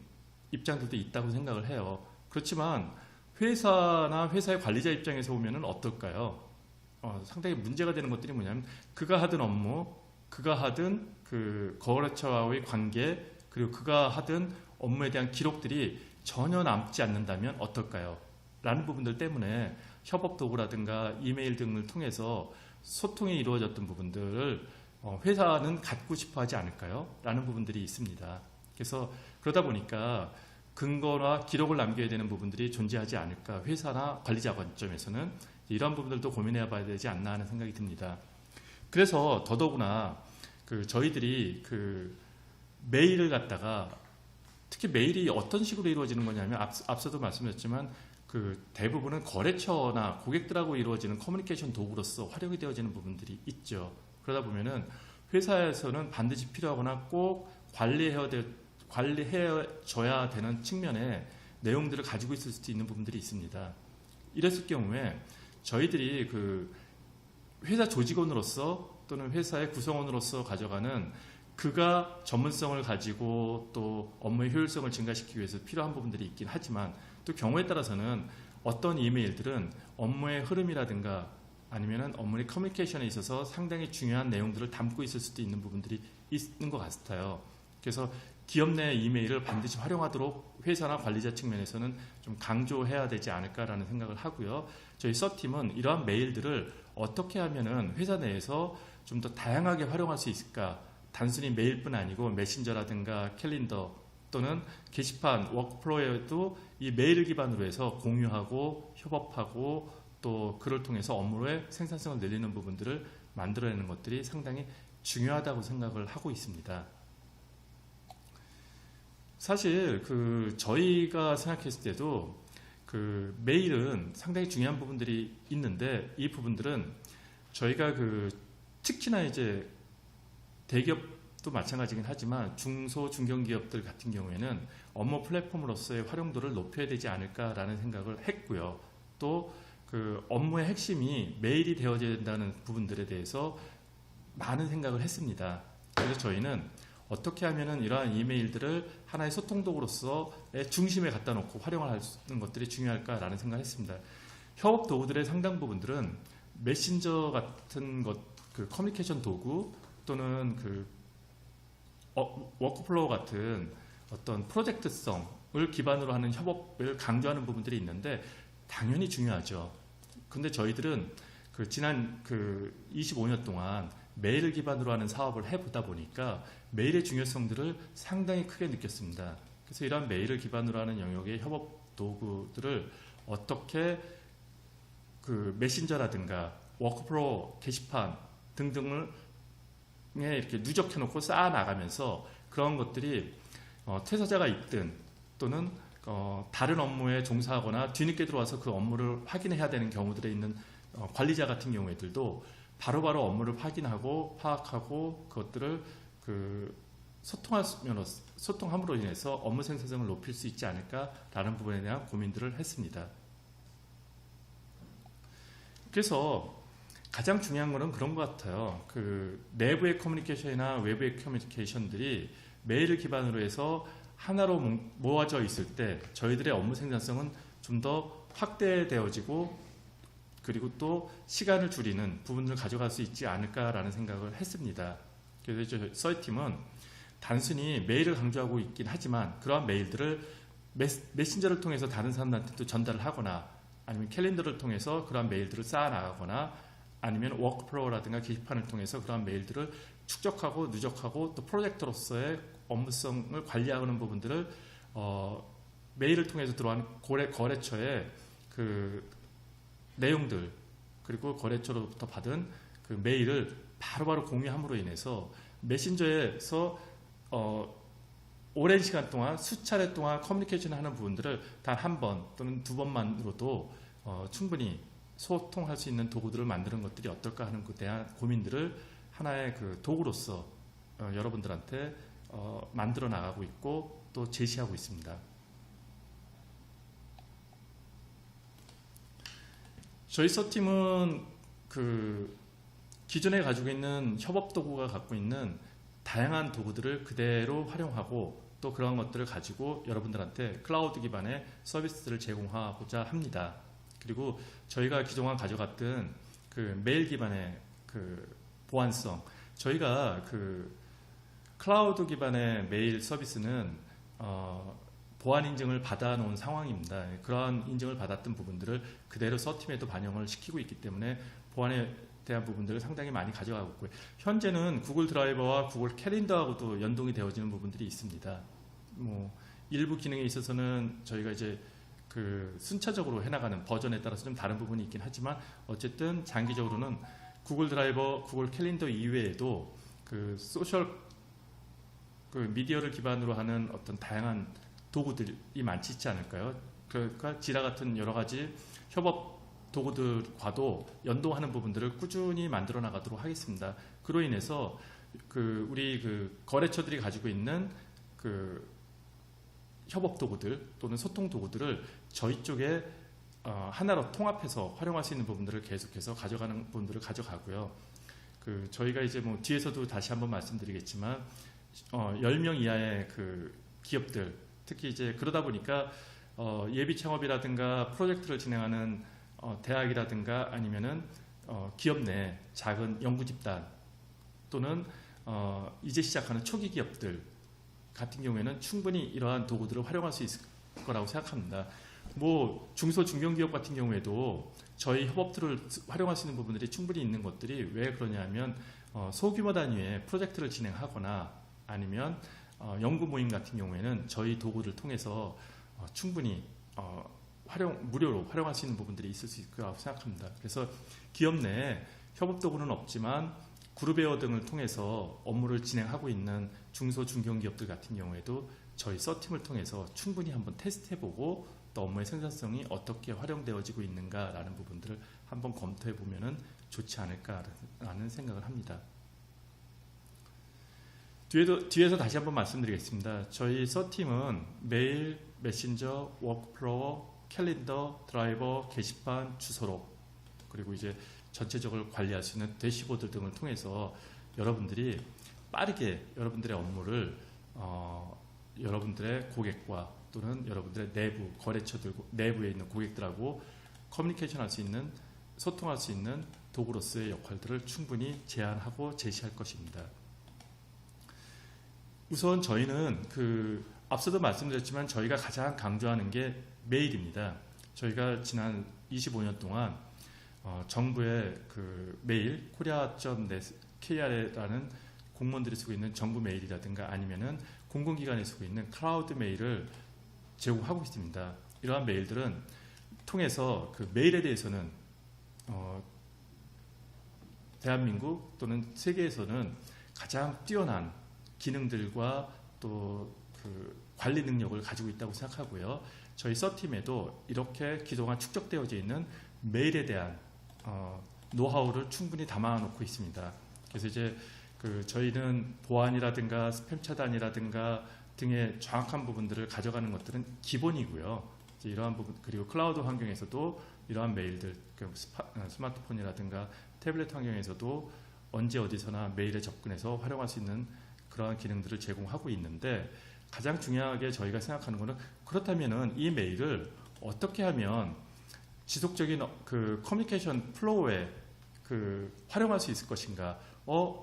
A: 입장들도 있다고 생각을 해요. 그렇지만 회사나 회사의 관리자 입장에서 보면은 어떨까요? 상당히 문제가 되는 것들이 뭐냐면 그가 하던 업무, 그가 하던 거래처와의 관계, 그리고 그가 하던 업무에 대한 기록들이 전혀 남지 않는다면 어떨까요? 라는 부분들 때문에 협업 도구라든가 이메일 등을 통해서 소통이 이루어졌던 부분들을 회사는 갖고 싶어 하지 않을까요? 라는 부분들이 있습니다. 그래서 그러다 보니까 근거나 기록을 남겨야 되는 부분들이 존재하지 않을까, 회사나 관리자 관점에서는 이러한 부분들도 고민해 봐야 되지 않나 하는 생각이 듭니다. 그래서 더더구나 저희들이 메일을 갖다가, 특히 메일이 어떤 식으로 이루어지는 거냐면 앞서도 말씀드렸지만 대부분은 거래처나 고객들하고 이루어지는 커뮤니케이션 도구로서 활용이 되어지는 부분들이 있죠. 그러다 보면은 회사에서는 반드시 필요하거나 꼭 관리해줘야 되는 측면의 내용들을 가지고 있을 수도 있는 부분들이 있습니다. 이랬을 경우에 저희들이 회사 조직원으로서 또는 회사의 구성원으로서 가져가는 그가 전문성을 가지고 또 업무의 효율성을 증가시키기 위해서 필요한 부분들이 있긴 하지만 또 경우에 따라서는 어떤 이메일들은 업무의 흐름이라든가 아니면은 업무의 커뮤니케이션에 있어서 상당히 중요한 내용들을 담고 있을 수도 있는 부분들이 있는 것 같아요. 그래서 기업 내 이메일을 반드시 활용하도록 회사나 관리자 측면에서는 좀 강조해야 되지 않을까라는 생각을 하고요. 저희 서팀은 이러한 메일들을 어떻게 하면은 회사 내에서 좀 더 다양하게 활용할 수 있을까? 단순히 메일뿐 아니고 메신저라든가 캘린더 또는 게시판, 워크플로우에도 이 메일을 기반으로 해서 공유하고 협업하고 또 그를 통해서 업무의 생산성을 늘리는 부분들을 만들어내는 것들이 상당히 중요하다고 생각을 하고 있습니다. 사실 저희가 생각했을 때도 메일은 상당히 중요한 부분들이 있는데 이 부분들은 저희가 특히나 이제 대기업도 마찬가지긴 하지만 중소 중견기업들 같은 경우에는 업무 플랫폼으로서의 활용도를 높여야 되지 않을까라는 생각을 했고요. 또 업무의 핵심이 메일이 되어져야 된다는 부분들에 대해서 많은 생각을 했습니다. 그래서 저희는 어떻게 하면은 이러한 이메일들을 하나의 소통 도구로서의 중심에 갖다 놓고 활용을 하는 것들이 중요할까라는 생각을 했습니다. 협업 도구들의 상당 부분들은 메신저 같은 것, 커뮤니케이션 도구 또는 워크플로우 같은 어떤 프로젝트성을 기반으로 하는 협업을 강조하는 부분들이 있는데 당연히 중요하죠. 근데 저희들은 지난 25년 동안 메일을 기반으로 하는 사업을 해보다 보니까 메일의 중요성들을 상당히 크게 느꼈습니다. 그래서 이러한 메일을 기반으로 하는 영역의 협업 도구들을 어떻게 메신저라든가 워크플로우, 게시판 등등을 이렇게 누적해놓고 쌓아 나가면서 그런 것들이 퇴사자가 있든 또는 다른 업무에 종사하거나 뒤늦게 들어와서 그 업무를 확인해야 되는 경우들에 있는 관리자 같은 경우에들도 바로바로 업무를 확인하고 파악하고 그것들을 소통함으로 인해서 업무 생산성을 높일 수 있지 않을까라는 부분에 대한 고민들을 했습니다. 그래서 가장 중요한 거는 그런 것 같아요. 내부의 커뮤니케이션이나 외부의 커뮤니케이션들이 메일을 기반으로 해서 하나로 모아져 있을 때 저희들의 업무 생산성은 좀 더 확대되어지고 그리고 또 시간을 줄이는 부분을 가져갈 수 있지 않을까라는 생각을 했습니다. 그래서 저희 팀은 단순히 메일을 강조하고 있긴 하지만 그러한 메일들을 메신저를 통해서 다른 사람들한테 또 전달을 하거나 아니면 캘린더를 통해서 그러한 메일들을 쌓아 나가거나 아니면 워크플로우라든가 게시판을 통해서 그러한 메일들을 축적하고 누적하고 또 프로젝트로서의 업무성을 관리하는 부분들을 메일을 통해서 들어온 거래처의 내용들 그리고 거래처로부터 받은 메일을 바로바로 공유함으로 인해서 메신저에서 오랜 시간 동안 수차례 동안 커뮤니케이션을 하는 부분들을 단 한 번 또는 두 번만으로도 충분히 소통할 수 있는 도구들을 만드는 것들이 어떨까 하는 것에 대한 고민들을 하나의 도구로서 여러분들한테 만들어 나가고 있고 또 제시하고 있습니다. 저희 서팀은 기존에 가지고 있는 협업 도구가 갖고 있는 다양한 도구들을 그대로 활용하고 또 그런 것들을 가지고 여러분들한테 클라우드 기반의 서비스를 제공하고자 합니다. 그리고 저희가 그동안 가져갔던 메일 기반의 보안성, 저희가 클라우드 기반의 메일 서비스는 보안 인증을 받아놓은 상황입니다. 그러한 인증을 받았던 부분들을 그대로 서팀에도 반영을 시키고 있기 때문에 보안에 대한 부분들을 상당히 많이 가져가고 있고요. 현재는 구글 드라이버와 구글 캘린더하고도 연동이 되어지는 부분들이 있습니다. 일부 기능에 있어서는 저희가 이제 순차적으로 해나가는 버전에 따라서 좀 다른 부분이 있긴 하지만 어쨌든 장기적으로는 구글 드라이버, 구글 캘린더 이외에도 소셜 미디어를 기반으로 하는 어떤 다양한 도구들이 많지 있지 않을까요? 그러니까 지라 같은 여러 가지 협업 도구들과도 연동하는 부분들을 꾸준히 만들어 나가도록 하겠습니다. 그로 인해서 우리 거래처들이 가지고 있는 협업 도구들 또는 소통 도구들을 저희 쪽에 하나로 통합해서 활용할 수 있는 부분들을 계속해서 가져가는 부분들을 가져가고요. 저희가 이제 뭐 뒤에서도 다시 한번 말씀드리겠지만 10명 이하의 그 기업들, 특히 이제 그러다 보니까 예비 창업이라든가 프로젝트를 진행하는 대학이라든가 아니면은 기업 내 작은 연구 집단 또는 이제 시작하는 초기 기업들 같은 경우에는 충분히 이러한 도구들을 활용할 수 있을 거라고 생각합니다. 뭐 중소 중견기업 같은 경우에도 저희 협업들을 활용할 수 있는 부분들이 충분히 있는 것들이 왜 그러냐면 소규모 단위의 프로젝트를 진행하거나 아니면 연구 모임 같은 경우에는 저희 도구를 통해서 충분히 무료로 활용할 수 있는 부분들이 있을 수 있을 거라고 생각합니다. 그래서 기업 내에 협업 도구는 없지만 그룹웨어 등을 통해서 업무를 진행하고 있는 중소 중견기업들 같은 경우에도 저희 서팀을 통해서 충분히 한번 테스트해보고 또 업무의 생산성이 어떻게 활용되어지고 있는가라는 부분들을 한번 검토해보면 좋지 않을까라는 생각을 합니다. 뒤에서 다시 한번 말씀드리겠습니다. 저희 서팀은 메일, 메신저, 워크플로어, 캘린더, 드라이버, 게시판, 주소록 그리고 이제 전체적으로 관리할 수 있는 대시보드 등을 통해서 여러분들이 빠르게 여러분들의 업무를 여러분들의 고객과 또는 여러분들의 내부 거래처들 내부에 있는 고객들하고 커뮤니케이션 할 수 있는 소통할 수 있는 도구로서의 역할들을 충분히 제안하고 제시할 것입니다. 우선 저희는 앞서도 말씀드렸지만 저희가 가장 강조하는 게 메일입니다. 저희가 지난 25년 동안 정부의 메일 korea.KR이라는 공무원들이 쓰고 있는 정부 메일이라든가 아니면은 공공기관이 쓰고 있는 클라우드 메일을 제공하고 있습니다. 이러한 메일들은 통해서 메일에 대해서는 대한민국 또는 세계에서는 가장 뛰어난 기능들과 또 관리 능력을 가지고 있다고 생각하고요. 저희 서팀에도 이렇게 그동안 축적되어져 있는 메일에 대한 노하우를 충분히 담아놓고 있습니다. 그래서 이제 저희는 보안이라든가 스팸 차단이라든가 등의 정확한 부분들을 가져가는 것들은 기본이고요. 이제 이러한 부분 그리고 클라우드 환경에서도 이러한 메일들 스마트폰이라든가 태블릿 환경에서도 언제 어디서나 메일에 접근해서 활용할 수 있는 그러한 기능들을 제공하고 있는데 가장 중요하게 저희가 생각하는 것은 그렇다면은 이 메일을 어떻게 하면 지속적인 커뮤니케이션 플로우에 활용할 수 있을 것인가?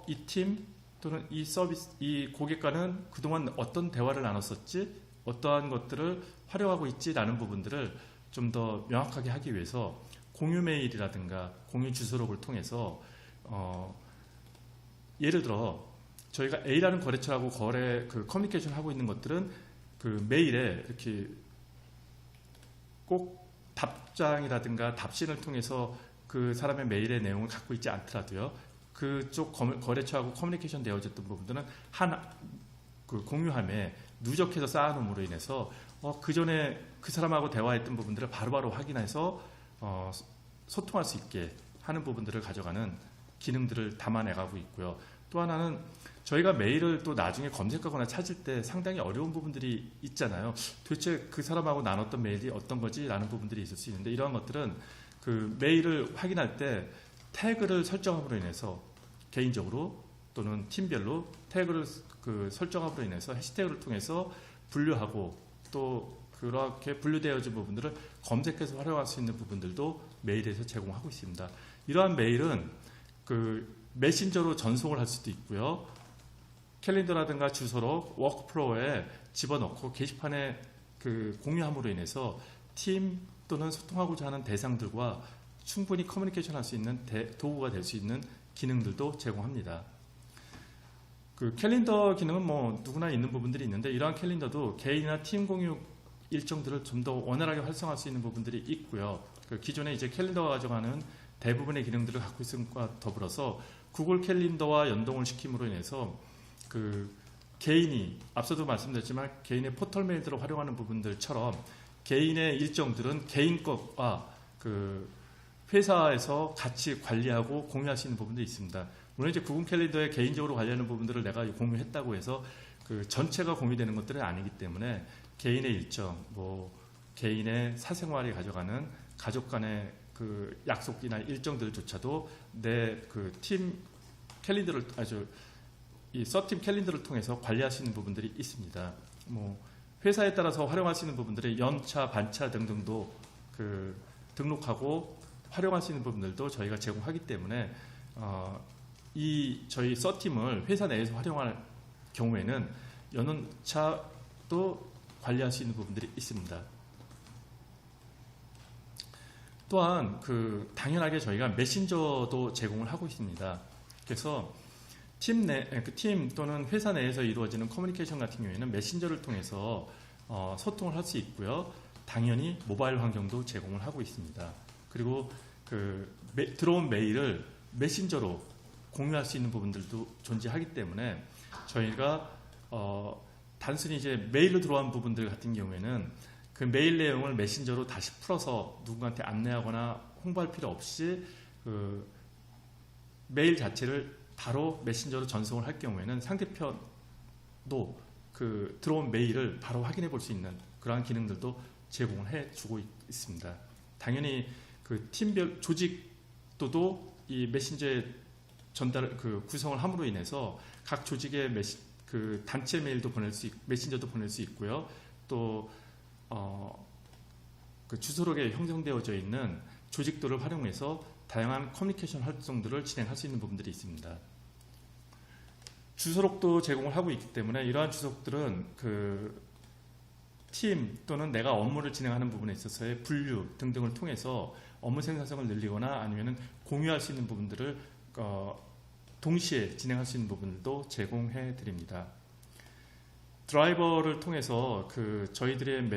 A: 이 팀 또는 이 서비스, 이 고객과는 그동안 어떤 대화를 나눴었지? 어떠한 것들을 활용하고 있지라는 부분들을 좀 더 명확하게 하기 위해서 공유 메일이라든가 공유 주소록을 통해서 예를 들어 저희가 A라는 거래처하고 커뮤니케이션 하고 있는 것들은 메일에 이렇게 꼭 답장이라든가 답신을 통해서 그 사람의 메일의 내용을 갖고 있지 않더라도요. 그쪽 거래처하고 커뮤니케이션 되어졌던 부분들은 공유함에 누적해서 쌓아놓음으로 인해서 그 전에 그 사람하고 대화했던 부분들을 바로바로 확인해서 소통할 수 있게 하는 부분들을 가져가는 기능들을 담아내가고 있고요. 또 하나는 저희가 메일을 또 나중에 검색하거나 찾을 때 상당히 어려운 부분들이 있잖아요. 도대체 그 사람하고 나눴던 메일이 어떤 거지? 라는 부분들이 있을 수 있는데 이러한 것들은 메일을 확인할 때 태그를 설정함으로 인해서 개인적으로 또는 팀별로 태그를 설정함으로 인해서 해시태그를 통해서 분류하고 또 그렇게 분류되어진 부분들을 검색해서 활용할 수 있는 부분들도 메일에서 제공하고 있습니다. 이러한 메일은 메신저로 전송을 할 수도 있고요. 캘린더라든가 주소록 워크플로어에 집어넣고 게시판에 공유함으로 인해서 팀 또는 소통하고자 하는 대상들과 충분히 커뮤니케이션 할 수 있는 도구가 될 수 있는 기능들도 제공합니다. 캘린더 기능은 뭐 누구나 있는 부분들이 있는데 이러한 캘린더도 개인이나 팀 공유 일정들을 좀 더 원활하게 활성화할 수 있는 부분들이 있고요. 기존에 이제 캘린더가 가져가는 대부분의 기능들을 갖고 있는 것과 더불어서 구글 캘린더와 연동을 시킴으로 인해서 개인이 앞서도 말씀드렸지만 개인의 포털 메일들을 활용하는 부분들처럼 개인의 일정들은 개인 것과 회사에서 같이 관리하고 공유할 수 있는 부분도 있습니다. 물론 이제 구글 캘린더에 개인적으로 관리하는 부분들을 내가 공유했다고 해서 전체가 공유되는 것들은 아니기 때문에 개인의 일정, 개인의 사생활이 가져가는 가족 간의 약속이나 일정들조차도 내 팀 캘린더를 이 서팀 캘린더를 통해서 관리할 수 있는 부분들이 있습니다. 뭐 회사에 따라서 활용할 수 있는 부분들이 연차, 반차 등등도 그 등록하고 활용할 수 있는 부분들도 저희가 제공하기 때문에 이 저희 서팀을 회사 내에서 활용할 경우에는 연차도 관리할 수 있는 부분들이 있습니다. 또한 당연하게 저희가 메신저도 제공을 하고 있습니다. 그래서 팀 또는 회사 내에서 이루어지는 커뮤니케이션 같은 경우에는 메신저를 통해서 소통을 할 수 있고요. 당연히 모바일 환경도 제공을 하고 있습니다. 그리고 들어온 메일을 메신저로 공유할 수 있는 부분들도 존재하기 때문에 저희가 단순히 이제 메일로 들어온 부분들 같은 경우에는 그 메일 내용을 메신저로 다시 풀어서 누군가한테 안내하거나 홍보할 필요 없이 그 메일 자체를 바로 메신저로 전송을 할 경우에는 상대편도 그 들어온 메일을 바로 확인해 볼 수 있는 그러한 기능들도 제공을 해주고 있습니다. 당연히 그 팀별 조직도도 이 메신저에 구성을 함으로 인해서 각 조직의 그 단체 메일도 메신저도 보낼 수 있고요. 또 그 주소록에 형성되어져 있는 조직도를 활용해서 다양한 커뮤니케이션 활동들을 진행할 수 있는 부분들이 있습니다. 주소록도 제공을 하고 있기 때문에 이러한 주소록들은 그 팀 또는 내가 업무를 진행하는 부분에 있어서의 분류 등등을 통해서 업무 생산성을 늘리거나 아니면 공유할 수 있는 부분들을 동시에 진행할 수 있는 부분들도 제공해 드립니다. 드라이버를 통해서 저희들의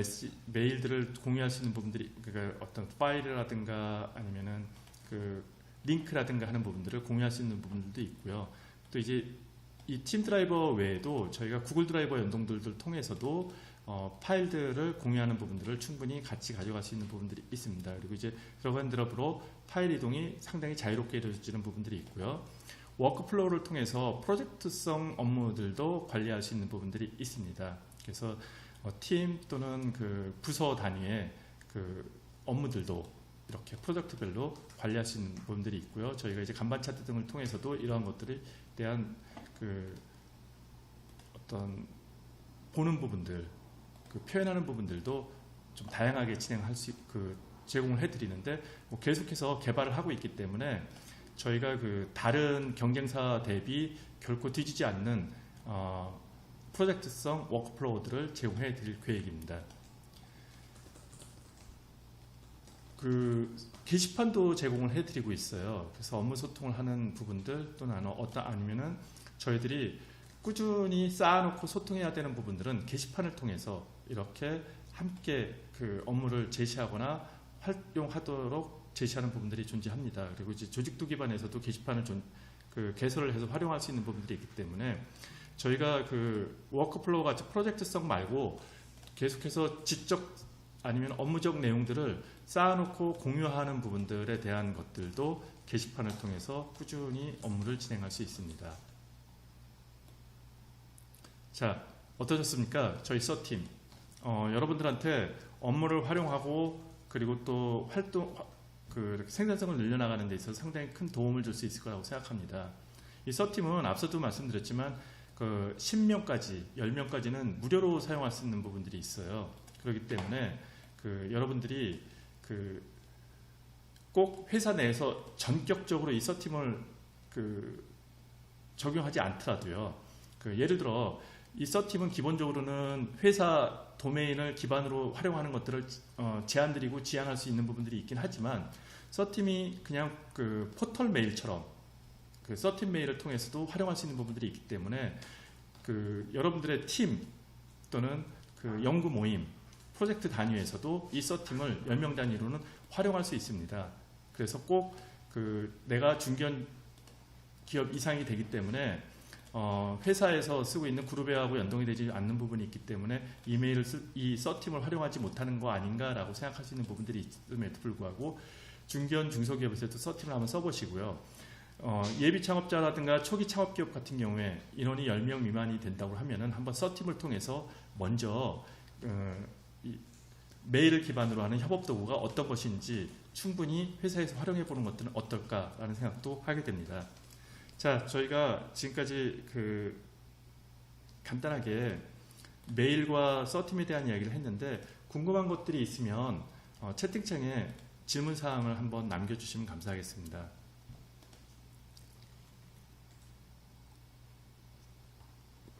A: 메일들을 공유할 수 있는 부분들이 어떤 파일이라든가 아니면은 링크라든가 하는 부분들을 공유할 수 있는 부분들도 있고요. 또 이제 이 팀 드라이버 외에도 저희가 구글 드라이버 연동들을 통해서도 파일들을 공유하는 부분들을 충분히 같이 가져갈 수 있는 부분들이 있습니다. 그리고 이제 드래그앤드롭으로 파일 이동이 상당히 자유롭게 이루어지는 부분들이 있고요. 워크플로우를 통해서 프로젝트성 업무들도 관리할 수 있는 부분들이 있습니다. 그래서 팀 또는 부서 단위의 업무들도 이렇게 프로젝트별로 관리할 수 있는 부분들이 있고요. 저희가 이제 간반 차트 등을 통해서도 이러한 것들에 대한 어떤 보는 부분들, 표현하는 부분들도 좀 다양하게 제공을 해드리는데 계속해서 개발을 하고 있기 때문에 저희가 다른 경쟁사 대비 결코 뒤지지 않는 프로젝트성 워크플로우들을 제공해 드릴 계획입니다. 게시판도 제공을 해드리고 있어요. 그래서 업무 소통을 하는 부분들 또는 아니면은 저희들이 꾸준히 쌓아놓고 소통해야 되는 부분들은 게시판을 통해서 이렇게 함께 업무를 제시하거나 활용하도록 제시하는 부분들이 존재합니다. 그리고 이제 조직도 기반에서도 게시판을 개설을 해서 활용할 수 있는 부분들이 있기 때문에 저희가 워크플로우 같이 프로젝트성 말고 계속해서 지적 아니면 업무적 내용들을 쌓아놓고 공유하는 부분들에 대한 것들도 게시판을 통해서 꾸준히 업무를 진행할 수 있습니다. 자, 어떠셨습니까? 저희 서팀 여러분들한테 업무를 활용하고 그리고 또 생산성을 늘려나가는 데 있어서 상당히 큰 도움을 줄 수 있을 거라고 생각합니다. 이 서팀은 앞서도 말씀드렸지만 10명까지, 10명까지는 무료로 사용할 수 있는 부분들이 있어요. 그렇기 때문에 여러분들이 꼭 회사 내에서 전격적으로 이 서팀을 적용하지 않더라도요. 예를 들어 이 서팀은 기본적으로는 회사 도메인을 기반으로 활용하는 것들을 제안드리고 지향할 수 있는 부분들이 있긴 하지만 서팀이 그냥 포털 메일처럼 서팀 메일을 통해서도 활용할 수 있는 부분들이 있기 때문에 여러분들의 팀 또는 연구 모임 프로젝트 단위에서도 이 서팀을 10명 단위로는 활용할 수 있습니다. 그래서 꼭 내가 중견 기업 이상이 되기 때문에 회사에서 쓰고 있는 그룹웨어하고 연동이 되지 않는 부분이 있기 때문에 이 서팀을 활용하지 못하는 거 아닌가라고 생각할 수 있는 부분들이 있음에도 불구하고 중견 중소기업에서도 서팀을 한번 써보시고요. 예비 창업자라든가 초기 창업기업 같은 경우에 인원이 10명 미만이 된다고 하면은 한번 서팀을 통해서 먼저 메일을 기반으로 하는 협업 도구가 어떤 것인지 충분히 회사에서 활용해 보는 것들은 어떨까라는 생각도 하게 됩니다. 자, 저희가 지금까지 간단하게 메일과 서팀에 대한 이야기를 했는데 궁금한 것들이 있으면 채팅창에 질문 사항을 한번 남겨주시면 감사하겠습니다.